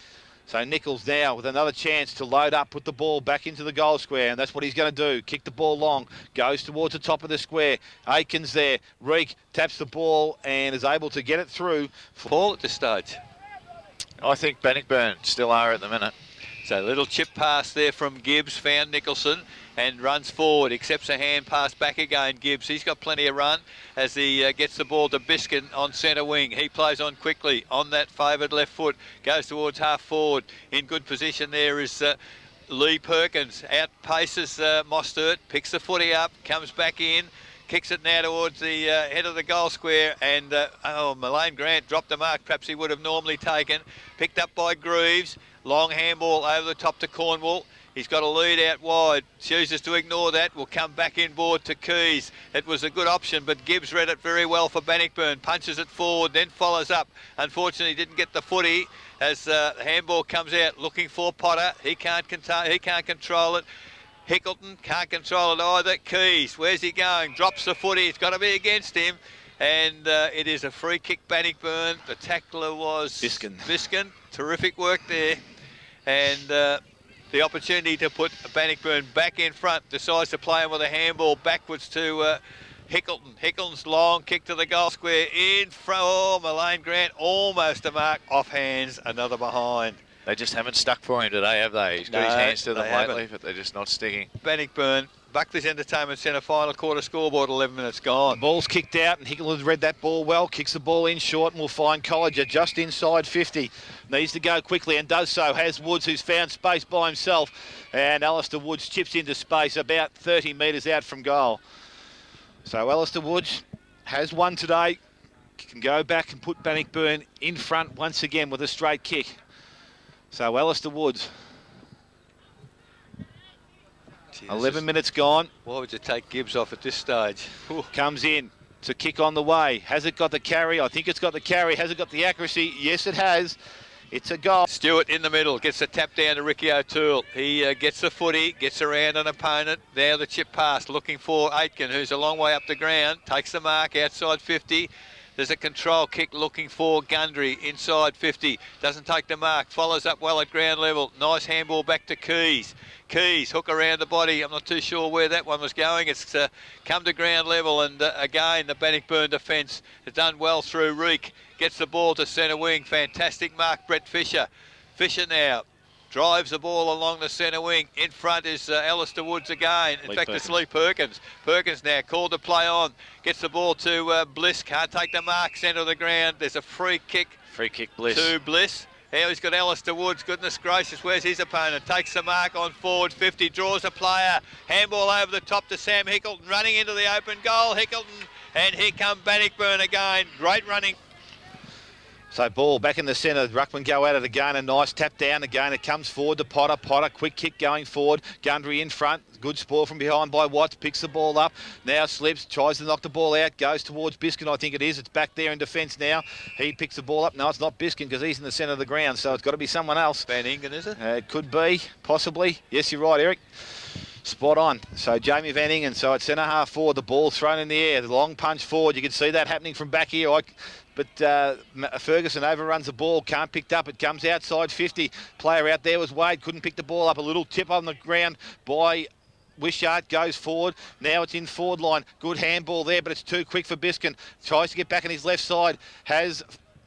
So Nichols now with another chance to load up, put the ball back into the goal square, and that's what he's going to do. Kick the ball long, goes towards the top of the square. Aikens there. Reek taps the ball and is able to get it through. Ball at this stage. I think Bannockburn still are at the minute. So a little chip pass there from Gibbs, found Nicholson and runs forward, accepts a hand pass back again. Gibbs, he's got plenty of run as he gets the ball to Biskin on centre wing. He plays on quickly on that favoured left foot, goes towards half forward. In good position there is Lee Perkins, outpaces Mostert, picks the footy up, comes back in, kicks it now towards the head of the goal square, and Mullane Grant dropped the mark perhaps he would have normally taken. Picked up by Greaves, long handball over the top to Cornwall. He's got a lead out wide, chooses to ignore that, will come back inboard to Keys. It was a good option, but Gibbs read it very well for Bannockburn, punches it forward, then follows up. Unfortunately, didn't get the footy as the handball comes out, looking for Potter. He can't control it. Hickleton can't control it either. Keys, where's he going? Drops the footy, it's got to be against him. And it is a free kick, Bannockburn. The tackler was Biskin. Terrific work there. And the opportunity to put Bannockburn back in front, decides to play him with a handball backwards to Hickleton. Hickleton's long kick to the goal square in front. Oh, Mullane Grant almost a mark, off hands, another behind. They just haven't stuck for him today, have they? He's got his hands to them lately, but they're just not sticking. Bannockburn, Buckley's Entertainment Centre final quarter scoreboard, 11 minutes gone. The ball's kicked out and Hickleton's read that ball well, kicks the ball in short and will find Colliger just inside 50. Needs to go quickly and does so. Has Woods, who's found space by himself, and Alistair Woods chips into space about 30 metres out from goal. So Alistair Woods has won today, can go back and put Bannockburn in front once again with a straight kick. So Alistair Woods, 11 minutes gone. Why would you take Gibbs off at this stage? Comes in to kick on the way. Has it got the carry? I think it's got the carry. Has it got the accuracy? Yes, it has. It's a goal. Stewart in the middle, gets the tap down to Ricky O'Toole. He gets the footy, gets around an opponent. There the chip pass, looking for Aitken, who's a long way up the ground. Takes the mark outside 50. There's a control kick looking for Gundry inside 50. Doesn't take the mark. Follows up well at ground level. Nice handball back to Keys. Keys, hook around the body. I'm not too sure where that one was going. It's come to ground level, and again, the Bannockburn defence has done well through Reek. Gets the ball to centre wing. Fantastic mark, Brett Fisher. Fisher now drives the ball along the centre wing. In front is Alistair Woods again. In fact, it's Lee Perkins. Perkins now called to play on. Gets the ball to Bliss. Can't take the mark. Centre of the ground. There's a free kick. Free kick, Bliss. To Bliss. Now he's got Alistair Woods. Goodness gracious, where's his opponent? Takes the mark on forward 50. Draws a player. Handball over the top to Sam Hickleton. Running into the open goal. Hickleton. And here come Bannockburn again. Great running. So ball back in the centre. Ruckman go at it again. A nice tap down again. It comes forward to Potter. Potter, quick kick going forward. Gundry in front. Good spoil from behind by Watts. Picks the ball up. Now slips. Tries to knock the ball out. Goes towards Biskin, I think it is. It's back there in defence now. He picks the ball up. No, it's not Biskin because he's in the centre of the ground. So it's got to be someone else. Van Ingen, is it? It could be. Possibly. Yes, you're right, Eric. Spot on. So Jamie Van Ingen. So it's centre half forward. The ball thrown in the air. The long punch forward. You can see that happening from back here. But Ferguson overruns the ball, can't pick it up. It comes outside 50. Player out there was Wade, couldn't pick the ball up. A little tip on the ground by Wishart, goes forward. Now it's in forward line. Good handball there, but it's too quick for Biskin. Tries to get back on his left side. Has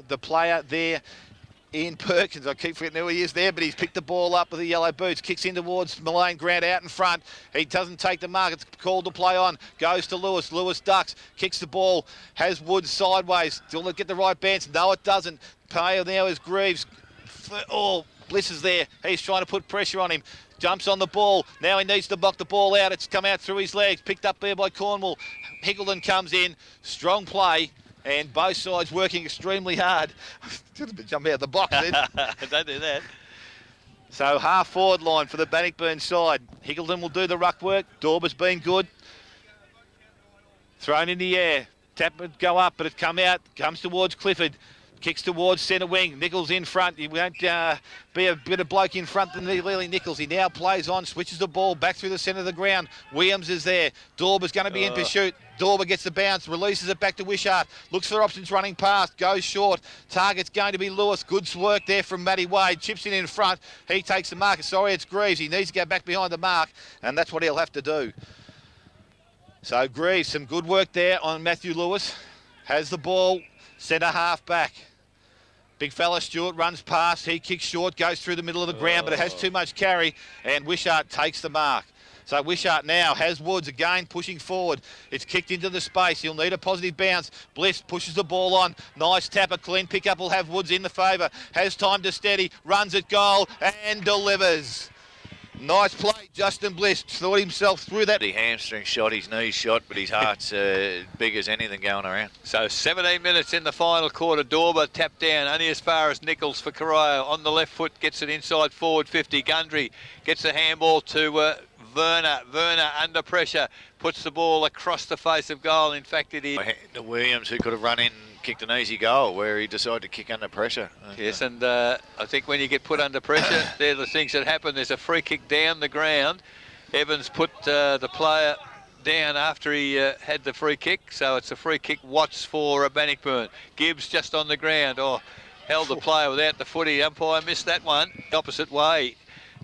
the player there, Ian Perkins. I keep forgetting who he is there, but he's picked the ball up with the yellow boots. Kicks in towards Mullane Grant out in front. He doesn't take the mark. It's called to play on. Goes to Lewis. Lewis ducks. Kicks the ball. Has Woods sideways. Still not get the right bounce. No, it doesn't. Player now is Greaves. Oh, Bliss is there. He's trying to put pressure on him. Jumps on the ball. Now he needs to knock the ball out. It's come out through his legs. Picked up there by Cornwall. Hickleton comes in. Strong play. And both sides working extremely hard. Jump out of the box then. Don't do that. So half forward line for the Bannockburn side. Hickleton will do the ruck work. Dorber's been good. Thrown in the air. Tap would go up, but it's come out. Comes towards Clifford. Kicks towards centre wing. Nichols in front. He won't be a better bloke in front than Lily Nichols. He now plays on, switches the ball back through the centre of the ground. Williams is there. Dorber's going to be in pursuit. Dorber gets the bounce, releases it back to Wishart. Looks for options running past, goes short. Target's going to be Lewis. Good work there from Matty Wade. Chips in front. He takes the mark. Sorry, it's Greaves. He needs to go back behind the mark, and that's what he'll have to do. So Greaves, some good work there on Matthew Lewis. Has the ball, centre half back. Big fella Stewart runs past, he kicks short, goes through the middle of the ground, but it has too much carry, and Wishart takes the mark. So Wishart now has Woods again pushing forward. It's kicked into the space. He'll need a positive bounce. Bliss pushes the ball on. Nice tapper, clean pickup will have Woods in the favour. Has time to steady, runs at goal and delivers. Nice play, Justin Bliss thought himself through that. The hamstring shot, his knee shot, but his heart's big as anything going around. So 17 minutes in the final quarter. Dorber tapped down only as far as Nichols for Corio. On the left foot, gets it inside forward 50. Gundry gets the handball to Werner. Werner under pressure, puts the ball across the face of goal. In fact, it is. The Williams, who could have run in, kicked an easy goal, where he decided to kick under pressure. Yes, and I think when you get put under pressure, they're the things that happen. There's a free kick down the ground. Evans put the player down after he had the free kick, so it's a free kick. Watts for Bannockburn. Gibbs just on the ground. Oh, held the player without the footy. Umpire missed that one. Opposite way.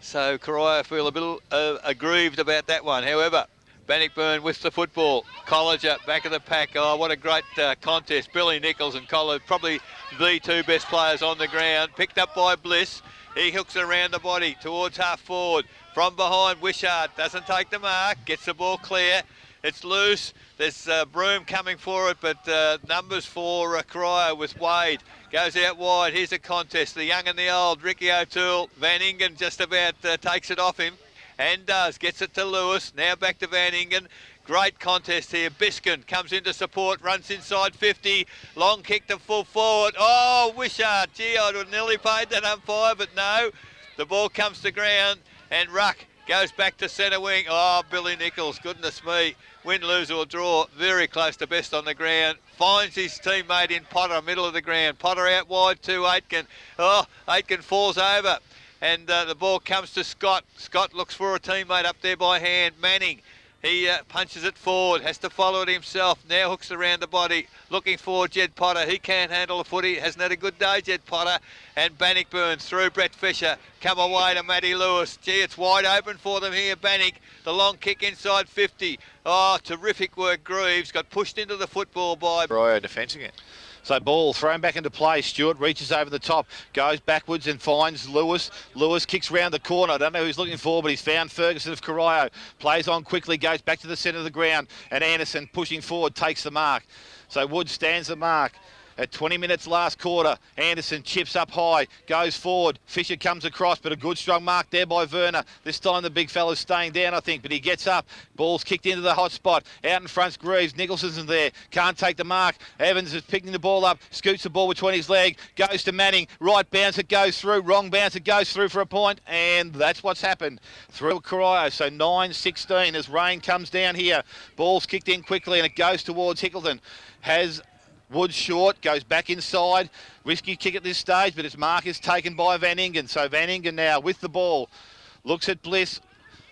So Corio feel a bit aggrieved about that one. However, Bannockburn with the football. Colliger back of the pack. Oh, what a great contest. Billy Nichols and Colliger, probably the two best players on the ground. Picked up by Bliss. He hooks it around the body towards half forward. From behind, Wishart doesn't take the mark. Gets the ball clear. It's loose. There's Broom coming for it, but numbers for Corio with Wade. Goes out wide. Here's a contest. The young and the old. Ricky O'Toole. Van Ingen just about takes it off him. And does. Gets it to Lewis. Now back to Van Ingen. Great contest here. Biskin comes into support. Runs inside 50. Long kick to full forward. Oh, Wishart. Gee, I would nearly paid that umpire, but no. The ball comes to ground. And Ruck goes back to centre wing. Oh, Billy Nichols. Goodness me. Win, lose or draw. Very close to best on the ground. Finds his teammate in Potter, middle of the ground. Potter out wide to Aitken. Oh, Aitken falls over. And the ball comes to Scott. Scott looks for a teammate up there by hand. Manning, he punches it forward, has to follow it himself. Now hooks around the body, looking for Jed Potter. He can't handle the footy, hasn't had a good day, Jed Potter. And Bannockburn through Brett Fisher, come away to Matty Lewis. Gee, it's wide open for them here, Bannock. The long kick inside 50. Oh, terrific work, Greaves. Got pushed into the football by Corio defensing it. So ball thrown back into play. Stewart reaches over the top, goes backwards and finds Lewis. Lewis kicks round the corner. I don't know who he's looking for, but he's found Ferguson of Corio. Plays on quickly, goes back to the centre of the ground, and Anderson pushing forward takes the mark. So Wood stands the mark. At 20 minutes last quarter, Anderson chips up high, goes forward. Fisher comes across, but a good strong mark there by Werner. This time the big fella's staying down, I think, but he gets up. Ball's kicked into the hot spot. Out in front's Greaves. Nicholson's in there. Can't take the mark. Evans is picking the ball up, scoots the ball between his legs, goes to Manning. Right bounce, it goes through. Wrong bounce, it goes through for a point, and that's what's happened. Through Corio, so 9-16 as rain comes down here. Ball's kicked in quickly, and it goes towards Hickleton. Has Woods short, goes back inside. Risky kick at this stage, but its mark is taken by Van Ingen. So Van Ingen now with the ball. Looks at Bliss.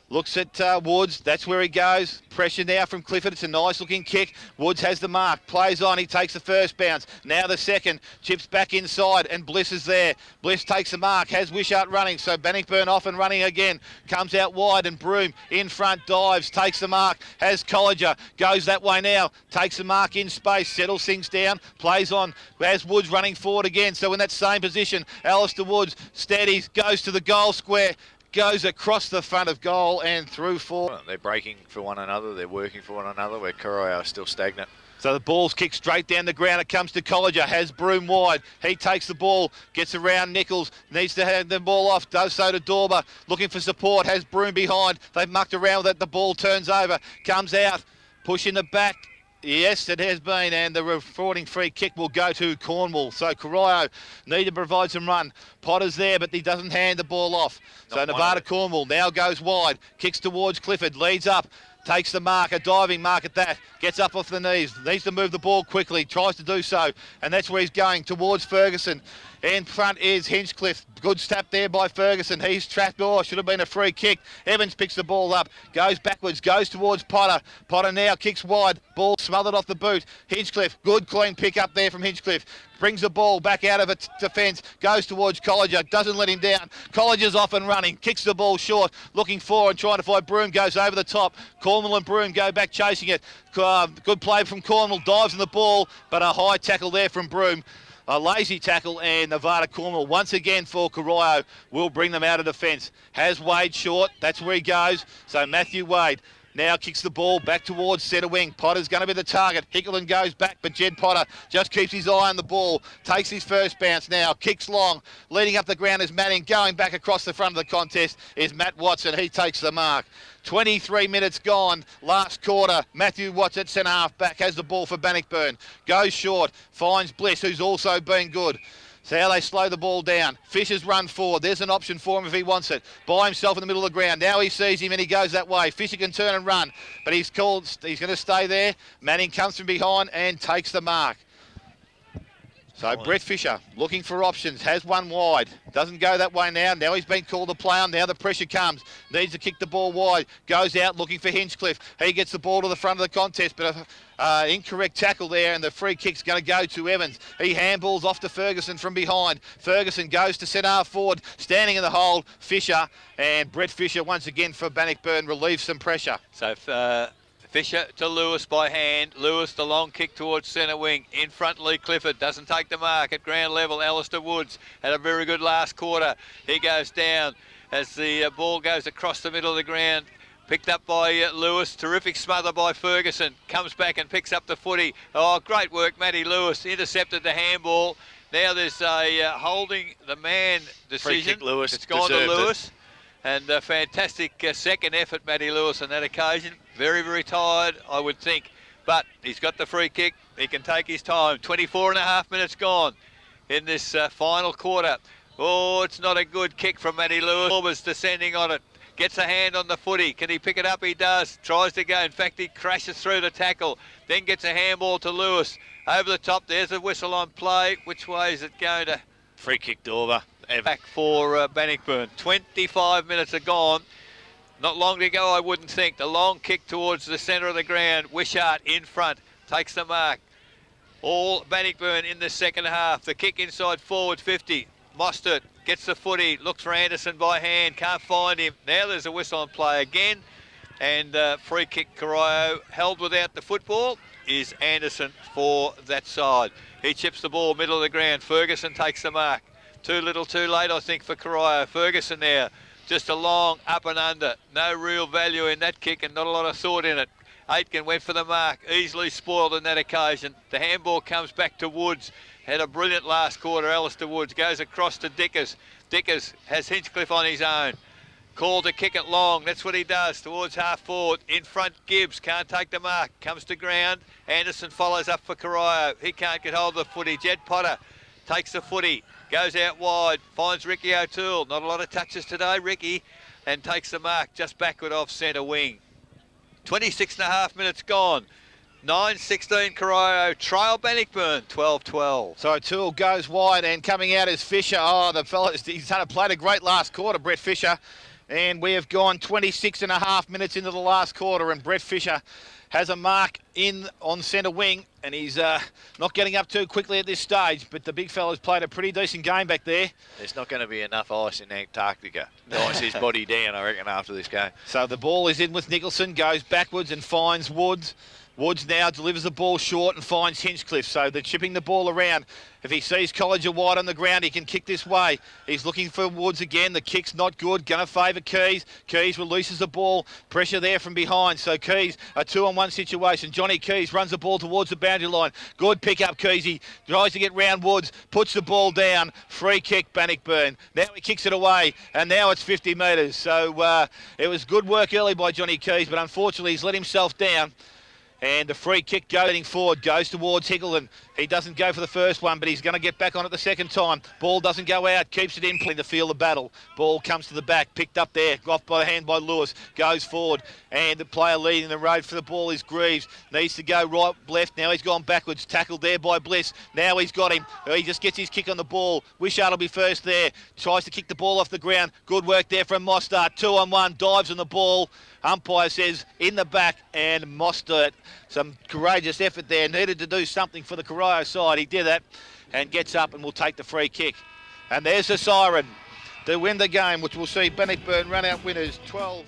Looks at Woods. That's where he goes. Pressure now from Clifford. It's a nice looking kick. Woods has the mark. Plays on. He takes the first bounce. Now the second. Chips back inside and Bliss is there. Bliss takes the mark. Has Wishart running. So Bannockburn off and running again. Comes out wide and Broom in front. Dives. Takes the mark. Has Colliger. Goes that way now. Takes the mark in space. Settles things down. Plays on. Has Woods running forward again. So in that same position, Alistair Woods steadies. Goes to the goal square. Goes across the front of goal and through forward. They're breaking for one another, they're working for one another, where Corio are still stagnant. So the ball's kicked straight down the ground. It comes to Colliger, has Broom wide. He takes the ball, gets around Nichols, needs to hand the ball off, does so to Dorber, looking for support, has Broom behind. They've mucked around with it, the ball turns over, comes out, push in the back. Yes, it has been, and the rewarding free kick will go to Cornwall. So Corio need to provide some run. Potter's there, but he doesn't hand the ball off. So Nevada Cornwall now goes wide, kicks towards Clifford, leads up, takes the mark, a diving mark at that, gets up off the knees, needs to move the ball quickly, tries to do so, and that's where he's going, towards Ferguson. In front is Hinchcliffe. Good step there by Ferguson. He's trapped. Oh, should have been a free kick. Evans picks the ball up, goes backwards, goes towards Potter. Potter now kicks wide. Ball smothered off the boot. Hinchcliffe, good clean pick up there from Hinchcliffe. Brings the ball back out of its defence, goes towards Colliger, doesn't let him down. Colliger's off and running, kicks the ball short, looking forward, trying to find Broome, goes over the top. Cornwall and Broome go back chasing it. Good play from Cornwall, dives on the ball, but a high tackle there from Broome. A lazy tackle, and Nevada Cornwall once again for Corio will bring them out of defence. Has Wade short, that's where he goes. So Matthew Wade now kicks the ball back towards centre wing. Potter's going to be the target. Hickleton goes back, but Jed Potter just keeps his eye on the ball. Takes his first bounce now. Kicks long. Leading up the ground is Manning. Going back across the front of the contest is Matt Watson. He takes the mark. 23 minutes gone, last quarter. Matthew Watts at centre half back has the ball for Bannockburn. Goes short, finds Bliss, who's also been good. So how they slow the ball down. Fisher's run forward. There's an option for him if he wants it. By himself in the middle of the ground. Now he sees him and he goes that way. Fisher can turn and run, but he's going to stay there. Manning comes from behind and takes the mark. So Brett Fisher looking for options, has one wide, doesn't go that way now. Now he's been called to play on, now the pressure comes, needs to kick the ball wide, goes out looking for Hinchcliffe. He gets the ball to the front of the contest, but an incorrect tackle there, and the free kick's going to go to Evans. He handballs off to Ferguson from behind. Ferguson goes to centre half forward, standing in the hole, Fisher, and Brett Fisher once again for Bannockburn relieves some pressure. So Fisher to Lewis by hand. Lewis, the long kick towards centre wing. In front, Lee Clifford doesn't take the mark at ground level. Alistair Woods had a very good last quarter. He goes down as the ball goes across the middle of the ground. Picked up by Lewis. Terrific smother by Ferguson. Comes back and picks up the footy. Oh, great work, Matty Lewis. Intercepted the handball. Now there's a holding the man decision. Free kick, Lewis. It's gone to Lewis. And a fantastic second effort, Matty Lewis, on that occasion. Very, very tired, I would think. But he's got the free kick. He can take his time. 24 and a half minutes gone in this final quarter. Oh, it's not a good kick from Matty Lewis. Was descending on it. Gets a hand on the footy. Can he pick it up? He does. Tries to go. In fact, he crashes through the tackle. Then gets a handball to Lewis. Over the top, there's a whistle on play. Which way is it going to? Free kick, Dorver. Back for Bannockburn. 25 minutes are gone. Not long to go, I wouldn't think. The long kick towards the centre of the ground. Wishart in front. Takes the mark. All Bannockburn in the second half. The kick inside forward 50. Mostert gets the footy. Looks for Anderson by hand. Can't find him. Now there's a whistle on play again. And free kick, Corio held without the football is Anderson for that side. He chips the ball middle of the ground. Ferguson takes the mark. Too little, too late, I think, for Corio. Ferguson there, just a long up and under. No real value in that kick and not a lot of thought in it. Aitken went for the mark, easily spoiled on that occasion. The handball comes back to Woods. Had a brilliant last quarter, Alistair Woods. Goes across to Dickers. Dickers has Hinchcliffe on his own. Called to kick it long. That's what he does towards half forward. In front, Gibbs can't take the mark. Comes to ground. Anderson follows up for Corio. He can't get hold of the footy. Jed Potter takes the footy. Goes out wide, finds Ricky O'Toole. Not a lot of touches today, Ricky, and takes the mark just backward off centre wing. 26 and a half minutes gone. 9-16 Corio, trail Bannockburn, 12-12. So O'Toole goes wide and coming out is Fisher. Oh, the fella, he's played a great last quarter, Brett Fisher. And we have gone 26 and a half minutes into the last quarter, and Brett Fisher has a mark in on centre wing, and he's not getting up too quickly at this stage, but the big fella's played a pretty decent game back there. There's not going to be enough ice in Antarctica to ice his body down, I reckon, after this game. So the ball is in with Nicholson, goes backwards and finds Woods. Woods now delivers the ball short and finds Hinchcliffe, so they're chipping the ball around. If he sees Colliger wide on the ground, he can kick this way. He's looking for Woods again. The kick's not good. Going to favour Keys. Keys releases the ball. Pressure there from behind. So Keys, a 2-on-1 situation. Johnny Keys runs the ball towards the boundary line. Good pick up, Keysy. Tries to get round Woods. Puts the ball down. Free kick, Bannockburn. Now he kicks it away. And now it's 50 metres. So it was good work early by Johnny Keys, but unfortunately he's let himself down. And the free kick going forward goes towards Hickleton. He doesn't go for the first one, but he's going to get back on it the second time. Ball doesn't go out, keeps it in, playing the field of battle. Ball comes to the back, picked up there, off by the hand by Lewis, goes forward. And the player leading the road for the ball is Greaves. Needs to go right, left. Now he's gone backwards, tackled there by Bliss. Now he's got him. He just gets his kick on the ball. Wishart will be first there. Tries to kick the ball off the ground. Good work there from Mostert. 2-on-1, dives on the ball. Umpire says in the back, and Mostert, some courageous effort there, needed to do something for the Corio side. He did that and gets up and will take the free kick. And there's the siren to win the game, which will see Bannockburn run out winners 12.